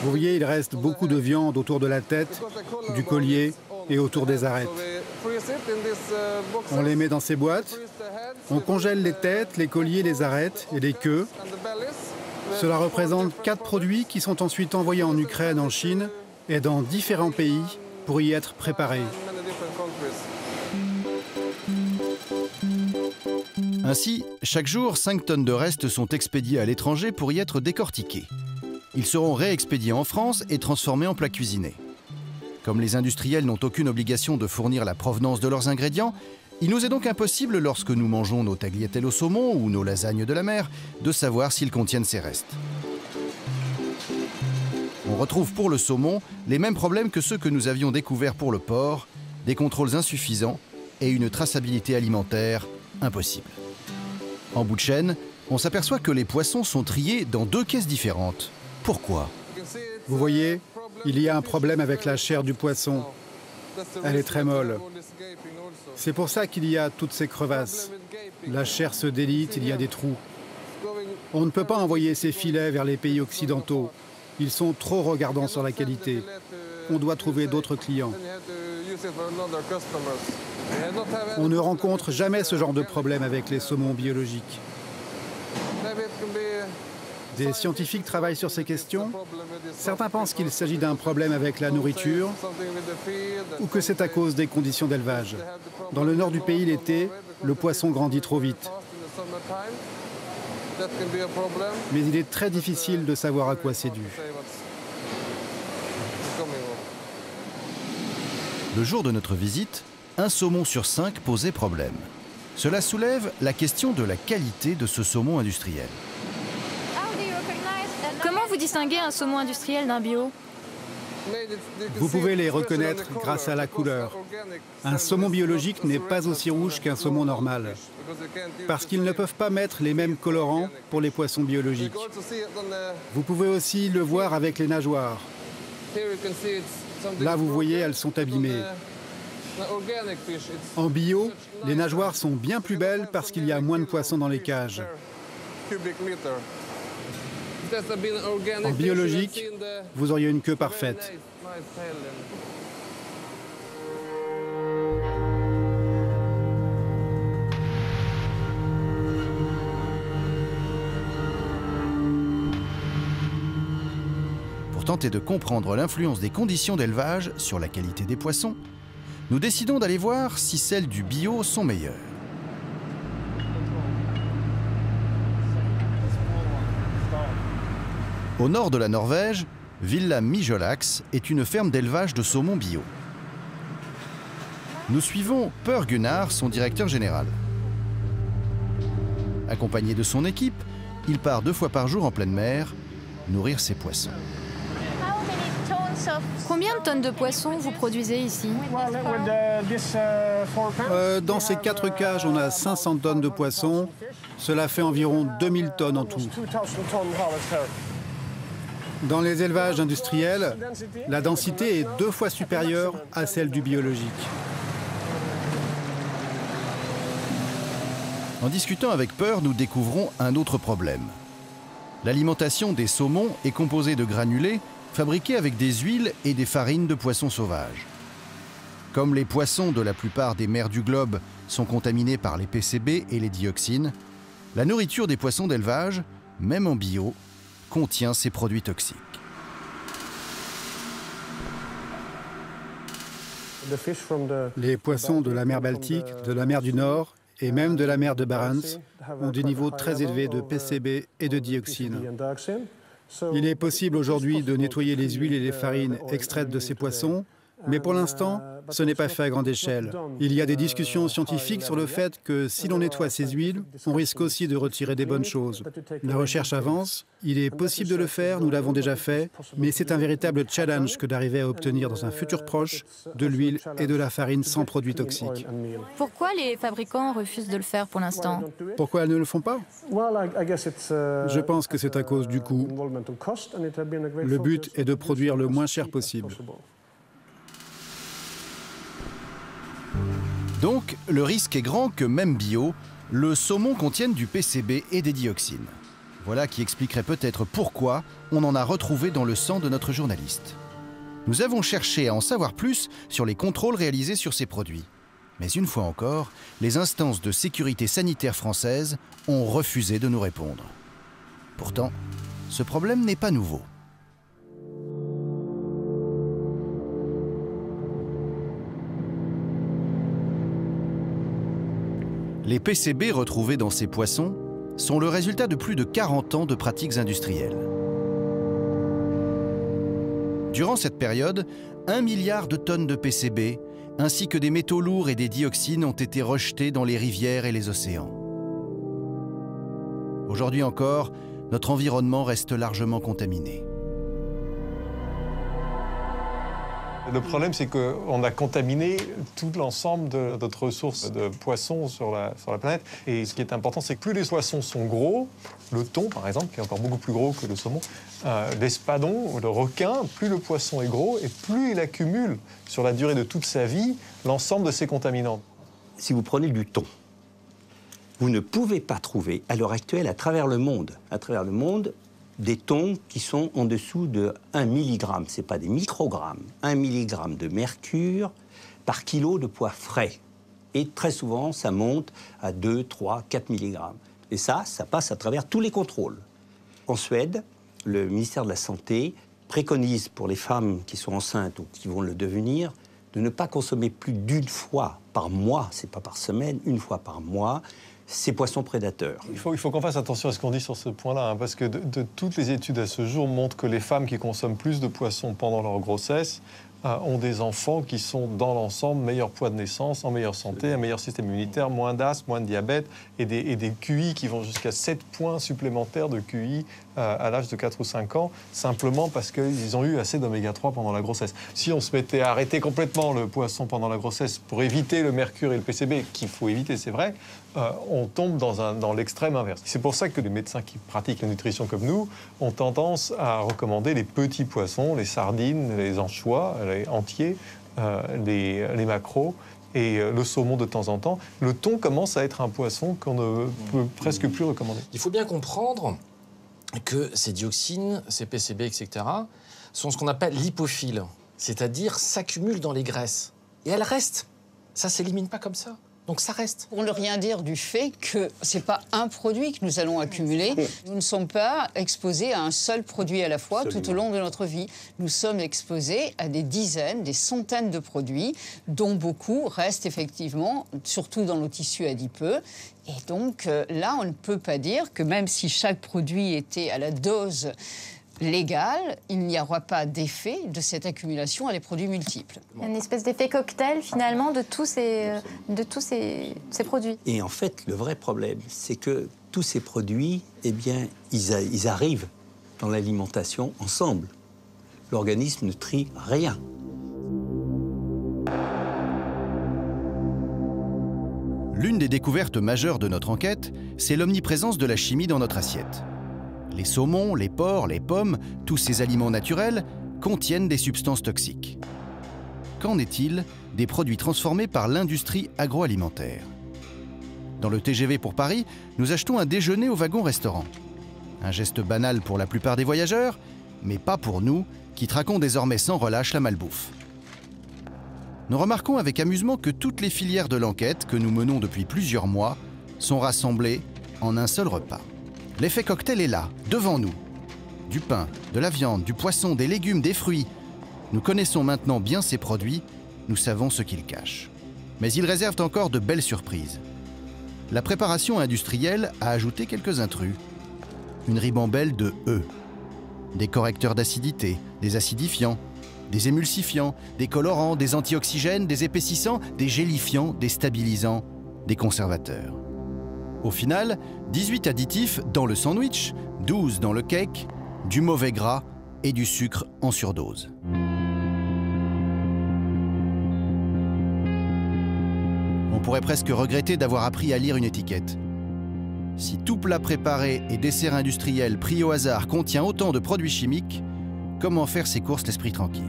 Vous voyez, il reste beaucoup de viande autour de la tête, du collier et autour des arêtes. On les met dans ces boîtes, on congèle les têtes, les colliers, les arêtes et les queues. Cela représente 4 produits qui sont ensuite envoyés en Ukraine, en Chine et dans différents pays pour y être préparés. Ainsi, chaque jour, 5 tonnes de restes sont expédiés à l'étranger pour y être décortiqués. Ils seront réexpédiés en France et transformés en plats cuisinés. Comme les industriels n'ont aucune obligation de fournir la provenance de leurs ingrédients, il nous est donc impossible, lorsque nous mangeons nos tagliatelles au saumon ou nos lasagnes de la mer, de savoir s'ils contiennent ces restes. On retrouve pour le saumon les mêmes problèmes que ceux que nous avions découverts pour le porc, des contrôles insuffisants et une traçabilité alimentaire impossible. En bout de chaîne, on s'aperçoit que les poissons sont triés dans 2 caisses différentes. Pourquoi? Vous voyez, il y a un problème avec la chair du poisson. Elle est très molle. C'est pour ça qu'il y a toutes ces crevasses. La chair se délite, il y a des trous. On ne peut pas envoyer ces filets vers les pays occidentaux. Ils sont trop regardants sur la qualité. On doit trouver d'autres clients. On ne rencontre jamais ce genre de problème avec les saumons biologiques. Des scientifiques travaillent sur ces questions. Certains pensent qu'il s'agit d'un problème avec la nourriture ou que c'est à cause des conditions d'élevage. Dans le nord du pays, l'été, le poisson grandit trop vite. Mais il est très difficile de savoir à quoi c'est dû. Le jour de notre visite, un saumon sur 5 posait problème. Cela soulève la question de la qualité de ce saumon industriel. Comment vous distinguez un saumon industriel d'un bio? Vous pouvez les reconnaître grâce à la couleur. Un saumon biologique n'est pas aussi rouge qu'un saumon normal, parce qu'ils ne peuvent pas mettre les mêmes colorants pour les poissons biologiques. Vous pouvez aussi le voir avec les nageoires. Là, vous voyez, elles sont abîmées. En bio, les nageoires sont bien plus belles parce qu'il y a moins de poissons dans les cages. En biologique, vous auriez une queue parfaite. Pour tenter de comprendre l'influence des conditions d'élevage sur la qualité des poissons, nous décidons d'aller voir si celles du bio sont meilleures. Au nord de la Norvège, Villa Mijolax est une ferme d'élevage de saumon bio. Nous suivons Per Gunnar, son directeur général. Accompagné de son équipe, il part 2 fois par jour en pleine mer, nourrir ses poissons. Combien de tonnes de poissons vous produisez ici? Dans ces 4 cages, on a 500 tonnes de poissons. Cela fait environ 2000 tonnes en tout. Dans les élevages industriels, la densité est 2 fois supérieure à celle du biologique. En discutant avec Per, nous découvrons un autre problème. L'alimentation des saumons est composée de granulés fabriqués avec des huiles et des farines de poissons sauvages. Comme les poissons de la plupart des mers du globe sont contaminés par les PCB et les dioxines, la nourriture des poissons d'élevage, même en bio, contient ces produits toxiques. Les poissons de la mer Baltique, de la mer du Nord et même de la mer de Barents ont des niveaux très élevés de PCB et de dioxines. Il est possible aujourd'hui de nettoyer les huiles et les farines extraites de ces poissons, mais pour l'instant, ce n'est pas fait à grande échelle. Il y a des discussions scientifiques sur le fait que si l'on nettoie ces huiles, on risque aussi de retirer des bonnes choses. La recherche avance, il est possible de le faire, nous l'avons déjà fait, mais c'est un véritable challenge que d'arriver à obtenir dans un futur proche de l'huile et de la farine sans produits toxiques. Pourquoi les fabricants refusent de le faire pour l'instant? Pourquoi elles ne le font pas? Je pense que c'est à cause du coût. Le but est de produire le moins cher possible. Donc, le risque est grand que, même bio, le saumon contienne du PCB et des dioxines. Voilà qui expliquerait peut-être pourquoi on en a retrouvé dans le sang de notre journaliste. Nous avons cherché à en savoir plus sur les contrôles réalisés sur ces produits. Mais une fois encore, les instances de sécurité sanitaire françaises ont refusé de nous répondre. Pourtant, ce problème n'est pas nouveau. Les PCB retrouvés dans ces poissons sont le résultat de plus de 40 ans de pratiques industrielles. Durant cette période, 1 milliard de tonnes de PCB, ainsi que des métaux lourds et des dioxines ont été rejetés dans les rivières et les océans. Aujourd'hui encore, notre environnement reste largement contaminé. Le problème, c'est qu'on a contaminé tout l'ensemble de notre ressource de poissons sur la planète. Et ce qui est important, c'est que plus les poissons sont gros, le thon, par exemple, qui est encore beaucoup plus gros que le saumon, l'espadon, le requin, plus le poisson est gros et plus il accumule sur la durée de toute sa vie l'ensemble de ces contaminants. Si vous prenez du thon, vous ne pouvez pas trouver, à l'heure actuelle, à travers le monde, des thons qui sont en dessous de 1 mg. Ce n'est pas des microgrammes. 1 mg de mercure par kilo de poids frais. Et très souvent, ça monte à 2, 3, 4 mg. Et ça passe à travers tous les contrôles. En Suède, le ministère de la Santé préconise pour les femmes qui sont enceintes ou qui vont le devenir de ne pas consommer plus d'une fois par mois, c'est pas par semaine, une fois par mois, ces poissons prédateurs. Il faut qu'on fasse attention à ce qu'on dit sur ce point-là, hein, parce que de toutes les études à ce jour montrent que les femmes qui consomment plus de poissons pendant leur grossesse ont des enfants qui sont, dans l'ensemble, meilleur poids de naissance, en meilleure santé, un meilleur système immunitaire, moins d'asthme, moins de diabète, et des QI qui vont jusqu'à 7 points supplémentaires de QI à l'âge de 4 ou 5 ans, simplement parce qu'ils ont eu assez d'oméga 3 pendant la grossesse. Si on se mettait à arrêter complètement le poisson pendant la grossesse pour éviter le mercure et le PCB, qu'il faut éviter, c'est vrai, on tombe dans l'extrême inverse. C'est pour ça que les médecins qui pratiquent la nutrition comme nous ont tendance à recommander les petits poissons, les sardines, les anchois, les entiers, les maquereaux et le saumon de temps en temps. Le thon commence à être un poisson qu'on ne peut presque plus recommander. Il faut bien comprendre que ces dioxines, ces PCB, etc., sont ce qu'on appelle lipophiles, c'est-à-dire s'accumulent dans les graisses. Et elles restent. Ça ne s'élimine pas comme ça. Donc ça reste. Pour ne rien dire du fait que ce n'est pas un produit que nous allons accumuler. Nous ne sommes pas exposés à un seul produit à la fois. Absolument. Tout au long de notre vie. Nous sommes exposés à des dizaines, des centaines de produits, dont beaucoup restent effectivement, surtout dans nos tissus adipeux. Et donc là, on ne peut pas dire que même si chaque produit était à la dose légal, il n'y aura pas d'effet de cette accumulation à des produits multiples. Une espèce d'effet cocktail, finalement, de tous ces produits. Et en fait, le vrai problème, c'est que tous ces produits, eh bien, ils arrivent dans l'alimentation ensemble. L'organisme ne trie rien. L'une des découvertes majeures de notre enquête, c'est l'omniprésence de la chimie dans notre assiette. Les saumons, les porcs, les pommes, tous ces aliments naturels contiennent des substances toxiques. Qu'en est-il des produits transformés par l'industrie agroalimentaire? Dans le TGV pour Paris, nous achetons un déjeuner au wagon-restaurant. Un geste banal pour la plupart des voyageurs, mais pas pour nous, qui traquons désormais sans relâche la malbouffe. Nous remarquons avec amusement que toutes les filières de l'enquête que nous menons depuis plusieurs mois sont rassemblées en un seul repas. L'effet cocktail est là, devant nous. Du pain, de la viande, du poisson, des légumes, des fruits. Nous connaissons maintenant bien ces produits, nous savons ce qu'ils cachent. Mais ils réservent encore de belles surprises. La préparation industrielle a ajouté quelques intrus. Une ribambelle de E. Des correcteurs d'acidité, des acidifiants, des émulsifiants, des colorants, des antioxygènes, des épaississants, des gélifiants, des stabilisants, des conservateurs. Au final, 18 additifs dans le sandwich, 12 dans le cake, du mauvais gras et du sucre en surdose. On pourrait presque regretter d'avoir appris à lire une étiquette. Si tout plat préparé et dessert industriel pris au hasard contient autant de produits chimiques, comment faire ses courses l'esprit tranquille?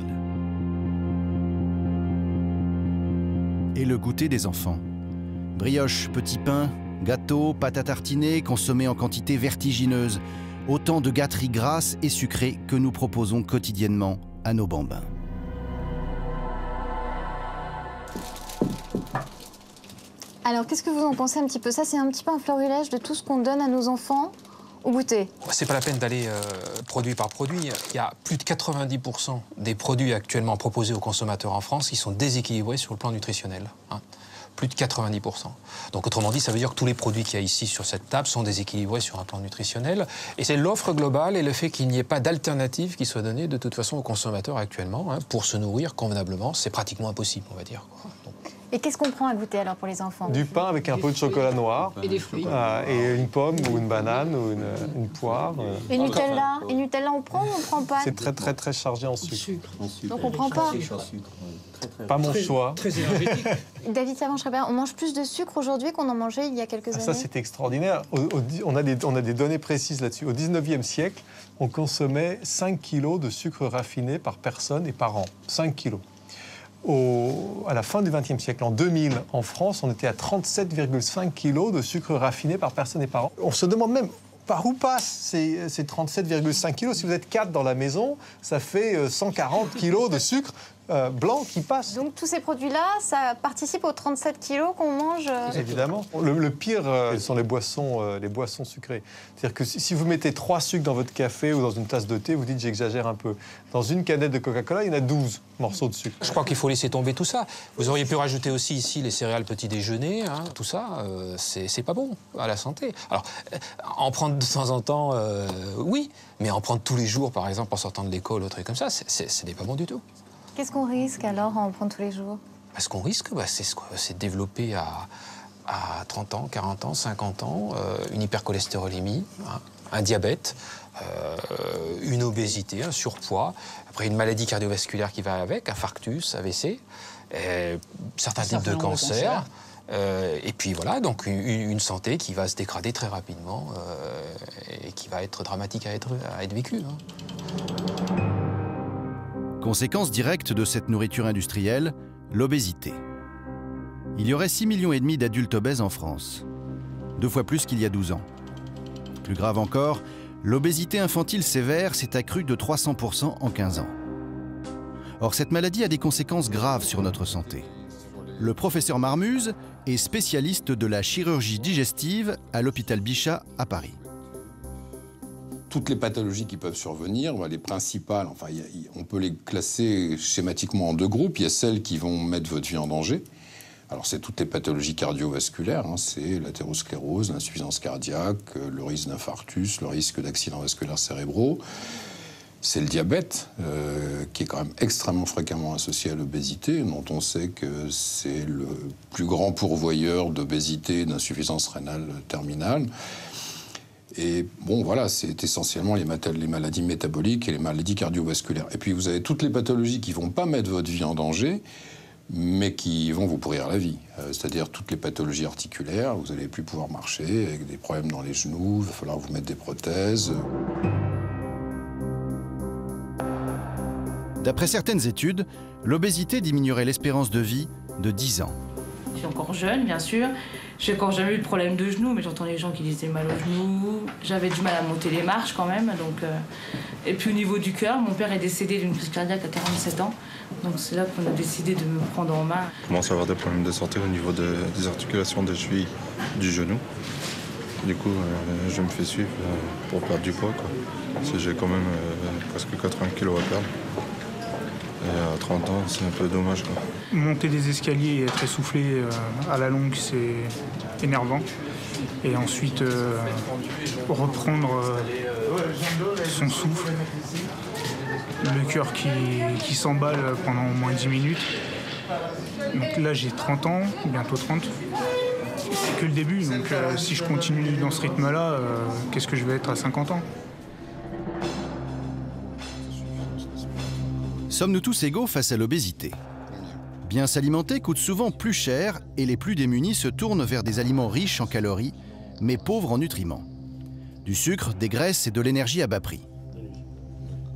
Et le goûter des enfants. Brioche, petit pain, gâteaux, pâte à tartiner consommés en quantité vertigineuse. Autant de gâteries grasses et sucrées que nous proposons quotidiennement à nos bambins. Alors, qu'est-ce que vous en pensez un petit peu? Ça, c'est un petit peu un florilège de tout ce qu'on donne à nos enfants Au goûter. C'est pas la peine d'aller produit par produit. Il y a plus de 90% des produits actuellement proposés aux consommateurs en France qui sont déséquilibrés sur le plan nutritionnel. Hein. Plus de 90%. Donc autrement dit, ça veut dire que tous les produits qu'il y a ici sur cette table sont déséquilibrés sur un plan nutritionnel. Et c'est l'offre globale et le fait qu'il n'y ait pas d'alternative qui soit donnée de toute façon aux consommateurs actuellement hein, pour se nourrir convenablement. C'est pratiquement impossible, on va dire. Donc... Et qu'est-ce qu'on prend à goûter alors pour les enfants? Du pain avec un peu de chocolat noir. Et des fruits. Et une pomme ou une banane ou une poire. Et Nutella? Et Nutella, on prend ou on ne prend pas? C'est très chargé en sucre. Donc on ne prend pas? Pas mon choix. Très énergétique. David Savant-Schreiber, on mange plus de sucre aujourd'hui qu'on en mangeait il y a quelques années? Ça, c'est extraordinaire. On a des données précises là-dessus. Au 19e siècle, on consommait 5 kilos de sucre raffiné par personne et par an. 5 kilos. À la fin du XXe siècle, en 2000, en France, on était à 37,5 kilos de sucre raffiné par personne et par an. On se demande même par où passent ces 37,5 kilos. Si vous êtes 4 dans la maison, ça fait 140 kilos de sucre blanc qui passe. Donc tous ces produits-là, ça participe aux 37 kilos qu'on mange Évidemment. Le pire, ce sont les boissons sucrées. C'est-à-dire que si vous mettez 3 sucres dans votre café ou dans une tasse de thé, vous dites j'exagère un peu. Dans une canette de Coca-Cola, il y en a 12 morceaux de sucre. Je crois qu'il faut laisser tomber tout ça. Vous auriez pu rajouter aussi ici les céréales petit déjeuner, hein, tout ça, c'est pas bon à la santé. Alors, en prendre de temps en temps, oui, mais en prendre tous les jours, par exemple, en sortant de l'école, ou truc comme ça, ce n'est pas bon du tout. Qu'est-ce qu'on risque alors à en prendre tous les jours? Ce qu'on risque, c'est de développer à 30 ans, 40 ans, 50 ans, une hypercholestérolémie, hein, un diabète, une obésité, un surpoids, après une maladie cardiovasculaire qui va avec, infarctus, AVC, certains types de cancers. Et puis voilà, donc une santé qui va se dégrader très rapidement et qui va être dramatique à être vécue. Hein. Conséquence directe de cette nourriture industrielle, l'obésité. Il y aurait 6,5 millions d'adultes obèses en France, 2 fois plus qu'il y a 12 ans. Plus grave encore, l'obésité infantile sévère s'est accrue de 300% en 15 ans. Or, cette maladie a des conséquences graves sur notre santé. Le professeur Marmuse est spécialiste de la chirurgie digestive à l'hôpital Bichat à Paris. Toutes les pathologies qui peuvent survenir, les principales, enfin, on peut les classer schématiquement en 2 groupes. Il y a celles qui vont mettre votre vie en danger. Alors, c'est toutes les pathologies cardiovasculaires, hein, c'est l'athérosclérose, l'insuffisance cardiaque, le risque d'infarctus, le risque d'accidents vasculaires cérébraux. C'est le diabète, qui est quand même extrêmement fréquemment associé à l'obésité, dont on sait que c'est le plus grand pourvoyeur d'obésité et d'insuffisance rénale terminale. Et bon, voilà, c'est essentiellement les maladies métaboliques et les maladies cardiovasculaires. Et puis, vous avez toutes les pathologies qui ne vont pas mettre votre vie en danger, mais qui vont vous pourrir la vie. C'est-à-dire toutes les pathologies articulaires, vous n'allez plus pouvoir marcher, avec des problèmes dans les genoux, il va falloir vous mettre des prothèses. D'après certaines études, l'obésité diminuerait l'espérance de vie de 10 ans. Je suis encore jeune, bien sûr. J'ai encore jamais eu de problème de genoux, mais j'entends les gens qui disaient mal aux genoux. J'avais du mal à monter les marches quand même. Donc, Et puis au niveau du cœur, mon père est décédé d'une crise cardiaque à 47 ans. Donc c'est là qu'on a décidé de me prendre en main. Je commence à avoir des problèmes de santé au niveau des articulations des chevilles, du genou. Du coup, je me fais suivre pour perdre du poids, quoi. Parce que j'ai quand même presque 80 kilos à perdre. Et à 30 ans, c'est un peu dommage, quoi. Monter des escaliers et être essoufflé à la longue, c'est énervant. Et ensuite, reprendre son souffle, le cœur qui s'emballe pendant au moins 10 minutes. Donc là, j'ai 30 ans, bientôt 30. C'est que le début, donc si je continue dans ce rythme-là, qu'est-ce que je vais être à 50 ans ? Sommes-nous tous égaux face à l'obésité? Bien s'alimenter coûte souvent plus cher et les plus démunis se tournent vers des aliments riches en calories, mais pauvres en nutriments. Du sucre, des graisses et de l'énergie à bas prix.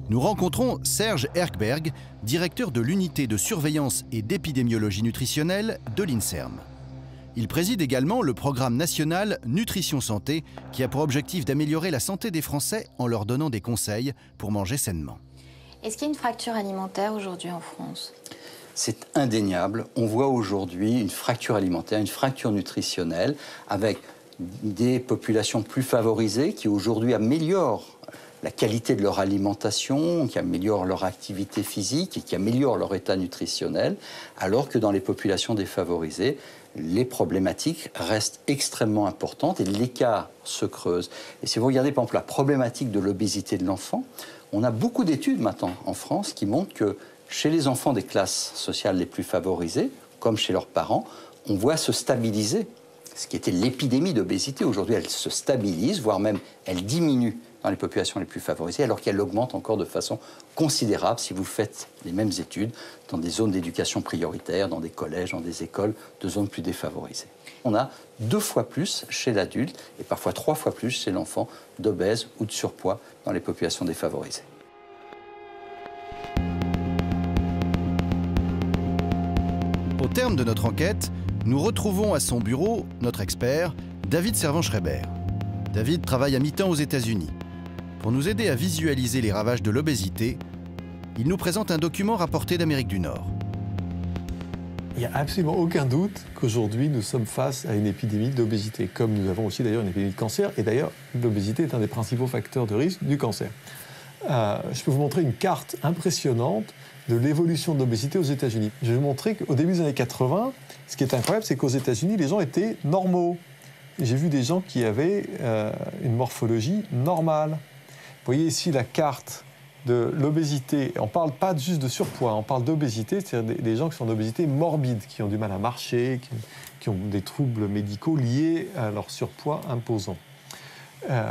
Nous rencontrons Serge Erkberg, directeur de l'unité de surveillance et d'épidémiologie nutritionnelle de l'INSERM. Il préside également le programme national Nutrition Santé qui a pour objectif d'améliorer la santé des Français en leur donnant des conseils pour manger sainement. Est-ce qu'il y a une fracture alimentaire aujourd'hui en France? C'est indéniable. On voit aujourd'hui une fracture alimentaire, une fracture nutritionnelle avec des populations plus favorisées qui aujourd'hui améliorent la qualité de leur alimentation, qui améliorent leur activité physique et qui améliorent leur état nutritionnel, alors que dans les populations défavorisées, les problématiques restent extrêmement importantes et l'écart se creuse. Et si vous regardez par exemple la problématique de l'obésité de l'enfant, on a beaucoup d'études maintenant en France qui montrent que chez les enfants des classes sociales les plus favorisées, comme chez leurs parents, on voit se stabiliser ce qui était l'épidémie d'obésité. Aujourd'hui, elle se stabilise, voire même elle diminue dans les populations les plus favorisées, alors qu'elle augmente encore de façon considérable si vous faites les mêmes études dans des zones d'éducation prioritaire, dans des collèges, dans des écoles de zones plus défavorisées. On a 2 fois plus chez l'adulte et parfois 3 fois plus chez l'enfant d'obèses ou de surpoids dans les populations défavorisées. Au terme de notre enquête, nous retrouvons à son bureau notre expert, David Servan-Schreiber. David travaille à mi-temps aux États-Unis. Pour nous aider à visualiser les ravages de l'obésité, il nous présente un document rapporté d'Amérique du Nord. Il n'y a absolument aucun doute qu'aujourd'hui, nous sommes face à une épidémie d'obésité, comme nous avons aussi d'ailleurs une épidémie de cancer. Et d'ailleurs, l'obésité est un des principaux facteurs de risque du cancer. Je peux vous montrer une carte impressionnante de l'évolution de l'obésité aux États-Unis. Je vais vous montrer qu'au début des années 80, ce qui est incroyable, c'est qu'aux États-Unis, les gens étaient normaux. J'ai vu des gens qui avaient une morphologie normale. Vous voyez ici la carte de l'obésité. On ne parle pas juste de surpoids, on parle d'obésité, c'est-à-dire des gens qui sont en obésité morbide, qui ont du mal à marcher, qui ont des troubles médicaux liés à leur surpoids imposant.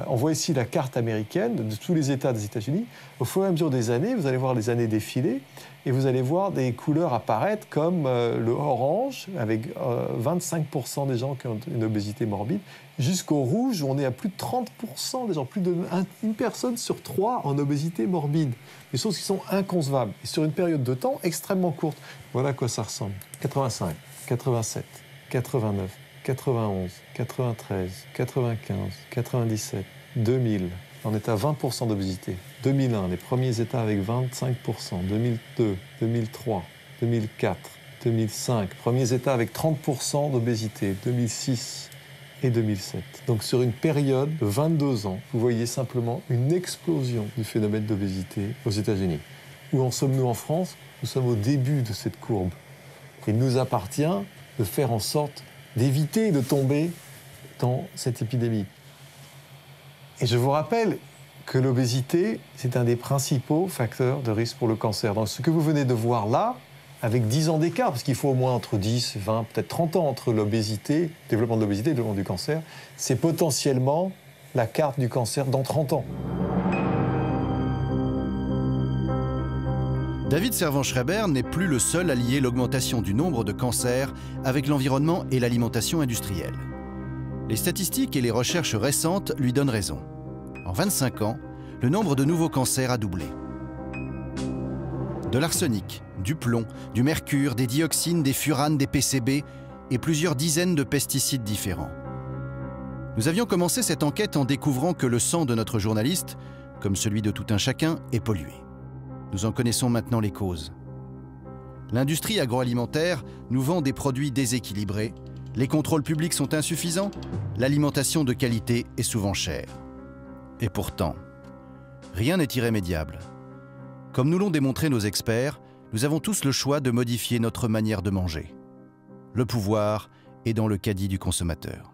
On voit ici la carte américaine de tous les États des États-Unis. Au fur et à mesure des années, vous allez voir les années défiler et vous allez voir des couleurs apparaître comme le orange, avec 25% des gens qui ont une obésité morbide, jusqu'au rouge, où on est à plus de 30% des gens, plus d'une personne sur 3 en obésité morbide. Des choses qui sont inconcevables. Et sur une période de temps extrêmement courte. Voilà à quoi ça ressemble. 85, 87, 89, 91, 93, 95, 97, 2000. On est à 20% d'obésité. 2001, les premiers États avec 25%. 2002, 2003, 2004, 2005, premiers États avec 30% d'obésité. 2006 et 2007. Donc sur une période de 22 ans, vous voyez simplement une explosion du phénomène d'obésité aux États-Unis. Où en sommes-nous en France? Nous sommes au début de cette courbe. Il nous appartient de faire en sorte d'éviter de tomber dans cette épidémie. Et je vous rappelle que l'obésité, c'est un des principaux facteurs de risque pour le cancer. Donc ce que vous venez de voir là, avec 10 ans d'écart, parce qu'il faut au moins entre 10, 20, peut-être 30 ans entre l'obésité, le développement de l'obésité et le développement du cancer, c'est potentiellement la carte du cancer dans 30 ans. David Servan-Schreiber n'est plus le seul à lier l'augmentation du nombre de cancers avec l'environnement et l'alimentation industrielle. Les statistiques et les recherches récentes lui donnent raison. En 25 ans, le nombre de nouveaux cancers a doublé. De l'arsenic, du plomb, du mercure, des dioxines, des furanes, des PCB et plusieurs dizaines de pesticides différents. Nous avions commencé cette enquête en découvrant que le sang de notre journaliste, comme celui de tout un chacun, est pollué. Nous en connaissons maintenant les causes. L'industrie agroalimentaire nous vend des produits déséquilibrés, les contrôles publics sont insuffisants, l'alimentation de qualité est souvent chère. Et pourtant, rien n'est irrémédiable. Comme nous l'ont démontré nos experts, nous avons tous le choix de modifier notre manière de manger. Le pouvoir est dans le caddie du consommateur.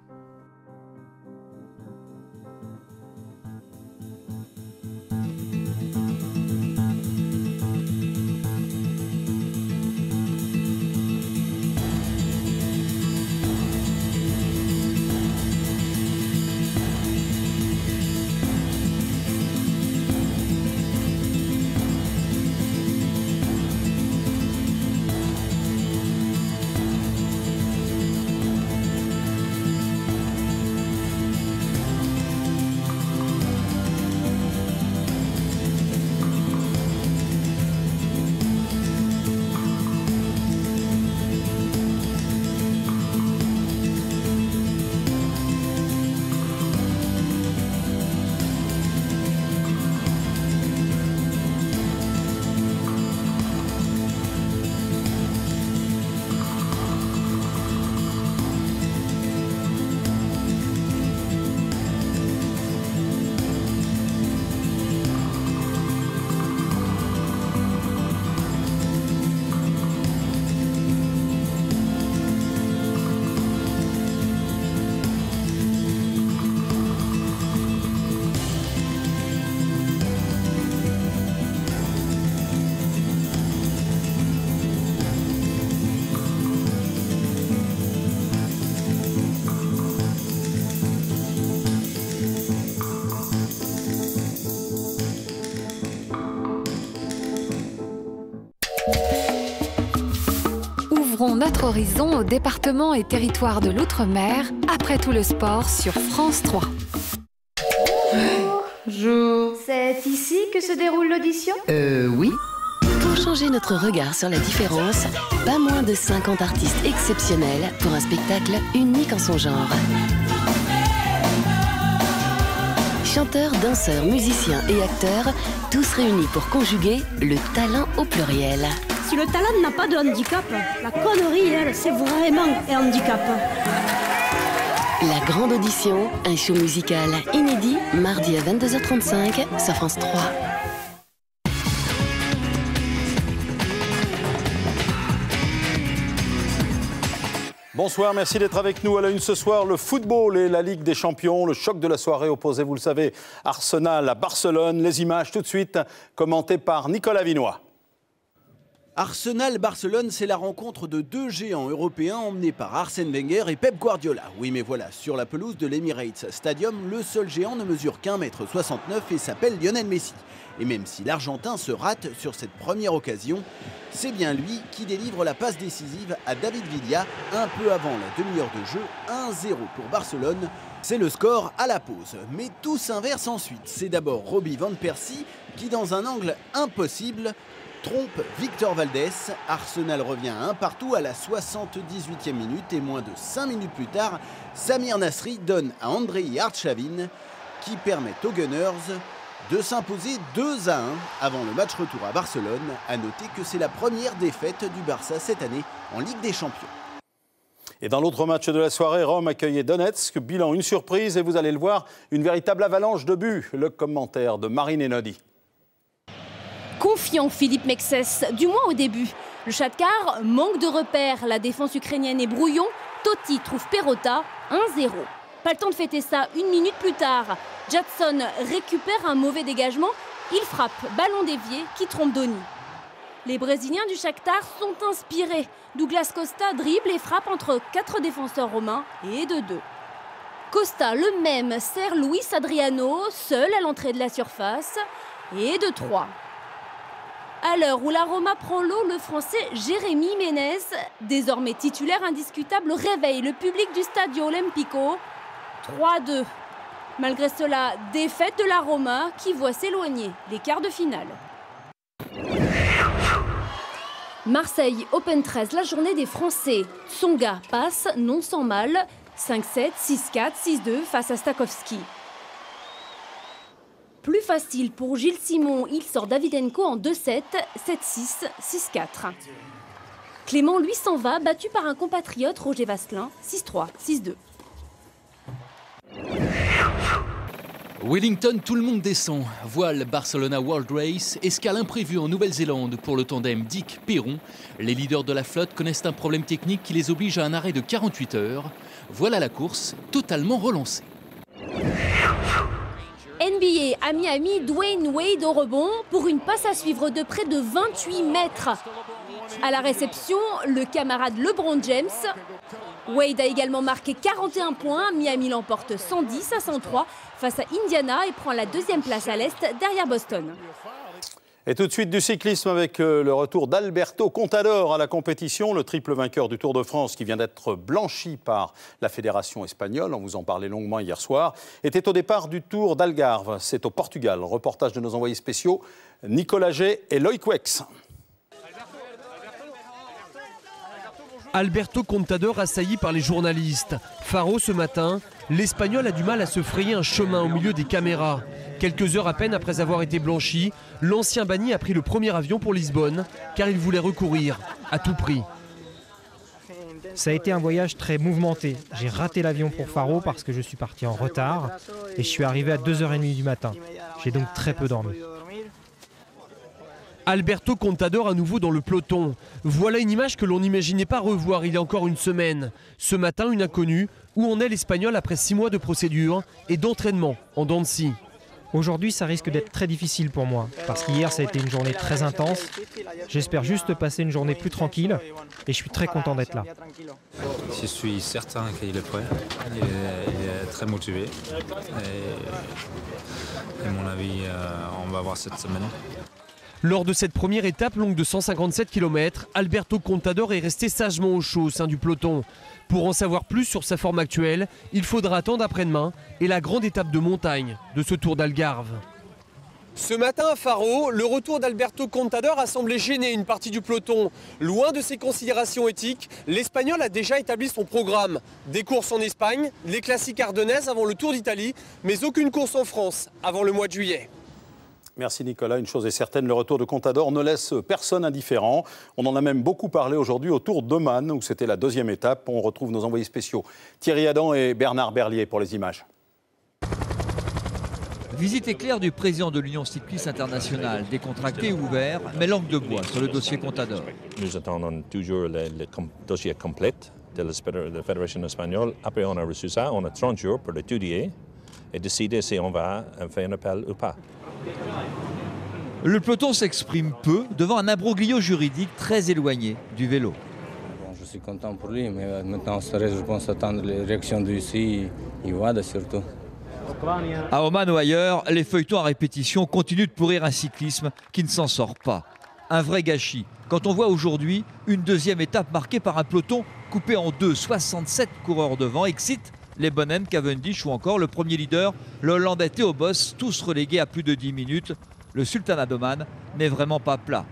autre horizon au département et territoire de l'Outre-mer, après tout le sport sur France 3. Bonjour. C'est ici que se déroule l'audition? Oui. Pour changer notre regard sur la différence, pas moins de 50 artistes exceptionnels pour un spectacle unique en son genre. Chanteurs, danseurs, musiciens et acteurs, tous réunis pour conjuguer le talent au pluriel. Si le talent n'a pas de handicap, la connerie, elle, c'est vraiment un handicap. La Grande Audition, un show musical inédit, mardi à 22h35 sur France 3. Bonsoir, merci d'être avec nous. À la une ce soir, le football et la Ligue des Champions. Le choc de la soirée opposé, vous le savez, Arsenal à Barcelone. Les images tout de suite commentées par Nicolas Vinoy. Arsenal-Barcelone, c'est la rencontre de deux géants européens emmenés par Arsène Wenger et Pep Guardiola. Oui, mais voilà, sur la pelouse de l'Emirates Stadium, le seul géant ne mesure qu'1,69 m et s'appelle Lionel Messi. Et même si l'Argentin se rate sur cette première occasion, c'est bien lui qui délivre la passe décisive à David Villa un peu avant la demi-heure de jeu. 1-0 pour Barcelone, c'est le score à la pause. Mais tout s'inverse ensuite. C'est d'abord Robbie Van Persie qui, dans un angle impossible, trompe Victor Valdés. Arsenal revient à 1 partout à la 78e minute et moins de 5 minutes plus tard, Samir Nasri donne à Andrei Archavin qui permet aux Gunners de s'imposer 2-1 avant le match retour à Barcelone. À noter que c'est la première défaite du Barça cette année en Ligue des Champions. Et dans l'autre match de la soirée, Rome accueillait Donetsk. Bilan, une surprise et vous allez le voir, une véritable avalanche de buts. Le commentaire de Marine Enodi. Confiant Philippe Mexès, du moins au début. Le Shakhtar manque de repères, la défense ukrainienne est brouillon. Totti trouve Perrotta, 1-0. Pas le temps de fêter ça, une minute plus tard. Jadson récupère un mauvais dégagement, il frappe, ballon dévié qui trompe Donny. Les Brésiliens du Shakhtar sont inspirés. Douglas Costa dribble et frappe entre 4 défenseurs romains et de 2. Costa, le même, sert Luis Adriano, seul à l'entrée de la surface, et de 3. À l'heure où la Roma prend l'eau, le Français Jérémy Ménez, désormais titulaire indiscutable, réveille le public du Stadio Olimpico. 3-2. Malgré cela, défaite de la Roma qui voit s'éloigner les quarts de finale. Marseille Open 13, la journée des Français. Tsonga passe non sans mal. 5-7, 6-4, 6-2 face à Stakowski. Plus facile pour Gilles Simon, il sort Davydenko en 2-7, 7-6, 6-4. Clément, lui, s'en va, battu par un compatriote, Roger Vasselin, 6-3, 6-2. Wellington, tout le monde descend. Voile Barcelona World Race, escale imprévue en Nouvelle-Zélande pour le tandem Dick-Perron. Les leaders de la flotte connaissent un problème technique qui les oblige à un arrêt de 48 heures. Voilà la course totalement relancée. NBA à Miami, Dwayne Wade au rebond pour une passe à suivre de près de 28 mètres. À la réception, le camarade LeBron James. Wade a également marqué 41 points. Miami l'emporte 110-103 face à Indiana et prend la deuxième place à l'Est derrière Boston. Et tout de suite du cyclisme avec le retour d'Alberto Contador à la compétition, le triple vainqueur du Tour de France qui vient d'être blanchi par la Fédération espagnole, on vous en parlait longuement hier soir, était au départ du Tour d'Algarve, c'est au Portugal. Reportage de nos envoyés spéciaux, Nicolas Gay et Loïc Wex. Alberto Contador assailli par les journalistes. Faro ce matin, l'Espagnol a du mal à se frayer un chemin au milieu des caméras. Quelques heures à peine après avoir été blanchi, l'ancien banni a pris le premier avion pour Lisbonne car il voulait recourir à tout prix. Ça a été un voyage très mouvementé. J'ai raté l'avion pour Faro parce que je suis parti en retard et je suis arrivé à 2h30 du matin. J'ai donc très peu dormi. Alberto Contador à nouveau dans le peloton. Voilà une image que l'on n'imaginait pas revoir il y a encore une semaine. Ce matin, une inconnue, où en est l'Espagnol après 6 mois de procédure et d'entraînement en dents de scie. Aujourd'hui, ça risque d'être très difficile pour moi, parce qu'hier, ça a été une journée très intense. J'espère juste passer une journée plus tranquille et je suis très content d'être là. Je suis certain qu'il est prêt, il est très motivé. Et à mon avis, on va voir cette semaine. Lors de cette première étape longue de 157 km, Alberto Contador est resté sagement au chaud au sein du peloton. Pour en savoir plus sur sa forme actuelle, il faudra attendre après-demain et la grande étape de montagne de ce Tour d'Algarve. Ce matin à Faro, le retour d'Alberto Contador a semblé gêner une partie du peloton. Loin de ses considérations éthiques, l'Espagnol a déjà établi son programme. Des courses en Espagne, les classiques ardennaises avant le Tour d'Italie, mais aucune course en France avant le mois de juillet. Merci Nicolas. Une chose est certaine, le retour de Contador ne laisse personne indifférent. On en a même beaucoup parlé aujourd'hui au Tour d'Oman, où c'était la deuxième étape. On retrouve nos envoyés spéciaux Thierry Adam et Bernard Berlier pour les images. Visite éclair du président de l'Union cycliste internationale, décontracté et ouvert, mais langue de bois sur le dossier Contador. Nous attendons toujours le dossier complet de la Fédération espagnole. Après on a reçu ça, on a 30 jours pour l'étudier et décider si on va faire un appel ou pas. Le peloton s'exprime peu devant un imbroglio juridique très éloigné du vélo. Bon, je suis content pour lui, mais maintenant, je pense attendre les réactions d'ici et WADA surtout. À Oman ou ailleurs, les feuilletons à répétition continuent de pourrir un cyclisme qui ne s'en sort pas. Un vrai gâchis. Quand on voit aujourd'hui une deuxième étape marquée par un peloton coupé en deux, 67 coureurs devant, excite les Bonham, Cavendish ou encore le premier leader, le Hollandais Theo Bos, tous relégués à plus de 10 minutes. Le Sultanat d'Oman n'est vraiment pas plat.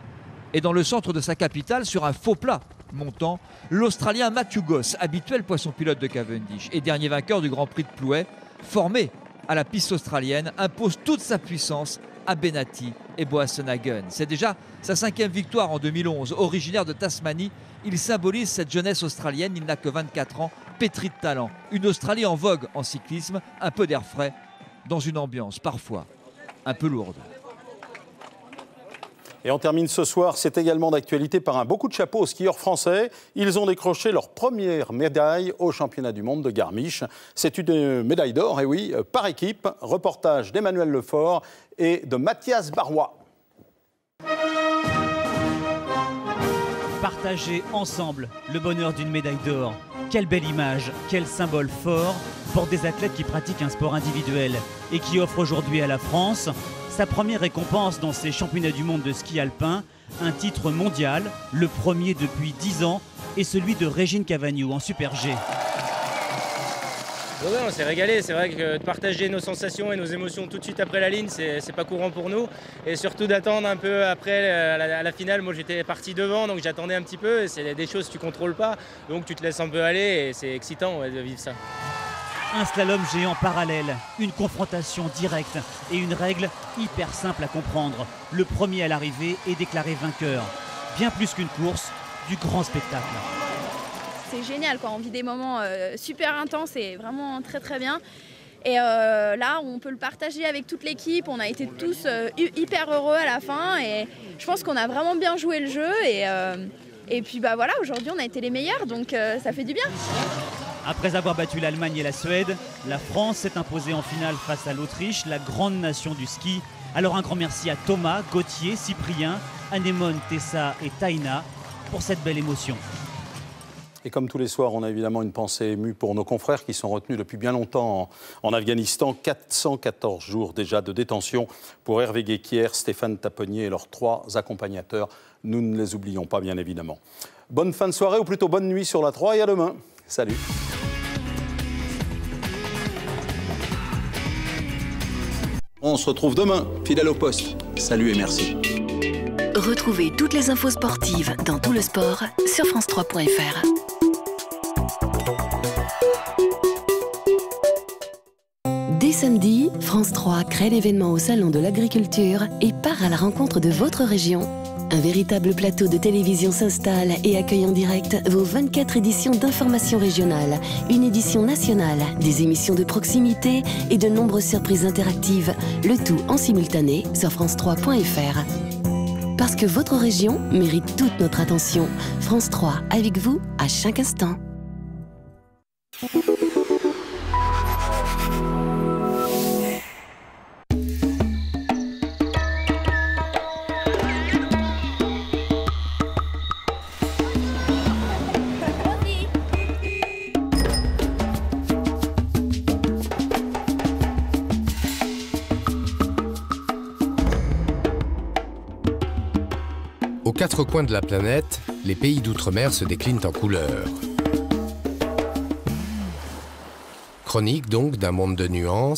Et dans le centre de sa capitale, sur un faux plat montant, l'Australien Matthew Goss, habituel poisson-pilote de Cavendish et dernier vainqueur du Grand Prix de Plouay, formé à la piste australienne, impose toute sa puissance à Benati et Boasson-Hagen. C'est déjà sa 5e victoire en 2011. Originaire de Tasmanie, il symbolise cette jeunesse australienne. Il n'a que 24 ans, pétri de talent. Une Australie en vogue en cyclisme, un peu d'air frais, dans une ambiance parfois un peu lourde. Et on termine ce soir, c'est également d'actualité par un beau coup de chapeau aux skieurs français. Ils ont décroché leur première médaille au championnat du monde de Garmisch. C'est une médaille d'or, et oui, par équipe. Reportage d'Emmanuel Lefort et de Mathias Barrois. Partager ensemble le bonheur d'une médaille d'or. Quelle belle image, quel symbole fort pour des athlètes qui pratiquent un sport individuel et qui offrent aujourd'hui à la France sa première récompense dans ces championnats du monde de ski alpin, un titre mondial, le premier depuis 10 ans, et celui de Régine Cavagnou en Super G. Ouais, on s'est régalé, c'est vrai que de partager nos sensations et nos émotions tout de suite après la ligne, c'est pas courant pour nous. Et surtout d'attendre un peu après à la finale, moi j'étais parti devant, donc j'attendais un petit peu, c'est des choses que tu contrôles pas, donc tu te laisses un peu aller et c'est excitant de vivre ça. Un slalom géant parallèle, une confrontation directe et une règle hyper simple à comprendre. Le premier à l'arrivée est déclaré vainqueur. Bien plus qu'une course, du grand spectacle. C'est génial, quoi. On vit des moments super intenses et vraiment très très bien. Et là, on peut le partager avec toute l'équipe. On a été tous hyper heureux à la fin et je pense qu'on a vraiment bien joué le jeu. Et puis bah voilà, aujourd'hui on a été les meilleurs, donc ça fait du bien. Après avoir battu l'Allemagne et la Suède, la France s'est imposée en finale face à l'Autriche, la grande nation du ski. Alors un grand merci à Thomas, Gauthier, Cyprien, Anémone, Tessa et Taïna pour cette belle émotion. Et comme tous les soirs, on a évidemment une pensée émue pour nos confrères qui sont retenus depuis bien longtemps en Afghanistan. 414 jours déjà de détention pour Hervé Guéquier, Stéphane Taponnier et leurs 3 accompagnateurs. Nous ne les oublions pas, bien évidemment. Bonne fin de soirée, ou plutôt bonne nuit sur la 3 et à demain. Salut. On se retrouve demain, fidèle au poste. Salut et merci. Retrouvez toutes les infos sportives dans tout le sport sur France3.fr. Dès samedi, France 3 crée l'événement au Salon de l'Agriculture et part à la rencontre de votre région. Un véritable plateau de télévision s'installe et accueille en direct vos 24 éditions d'information régionale, une édition nationale, des émissions de proximité et de nombreuses surprises interactives, le tout en simultané sur France3.fr. Parce que votre région mérite toute notre attention. France 3 avec vous à chaque instant. Aux quatre coins de la planète, les pays d'outre-mer se déclinent en couleurs. Chronique donc d'un monde de nuances,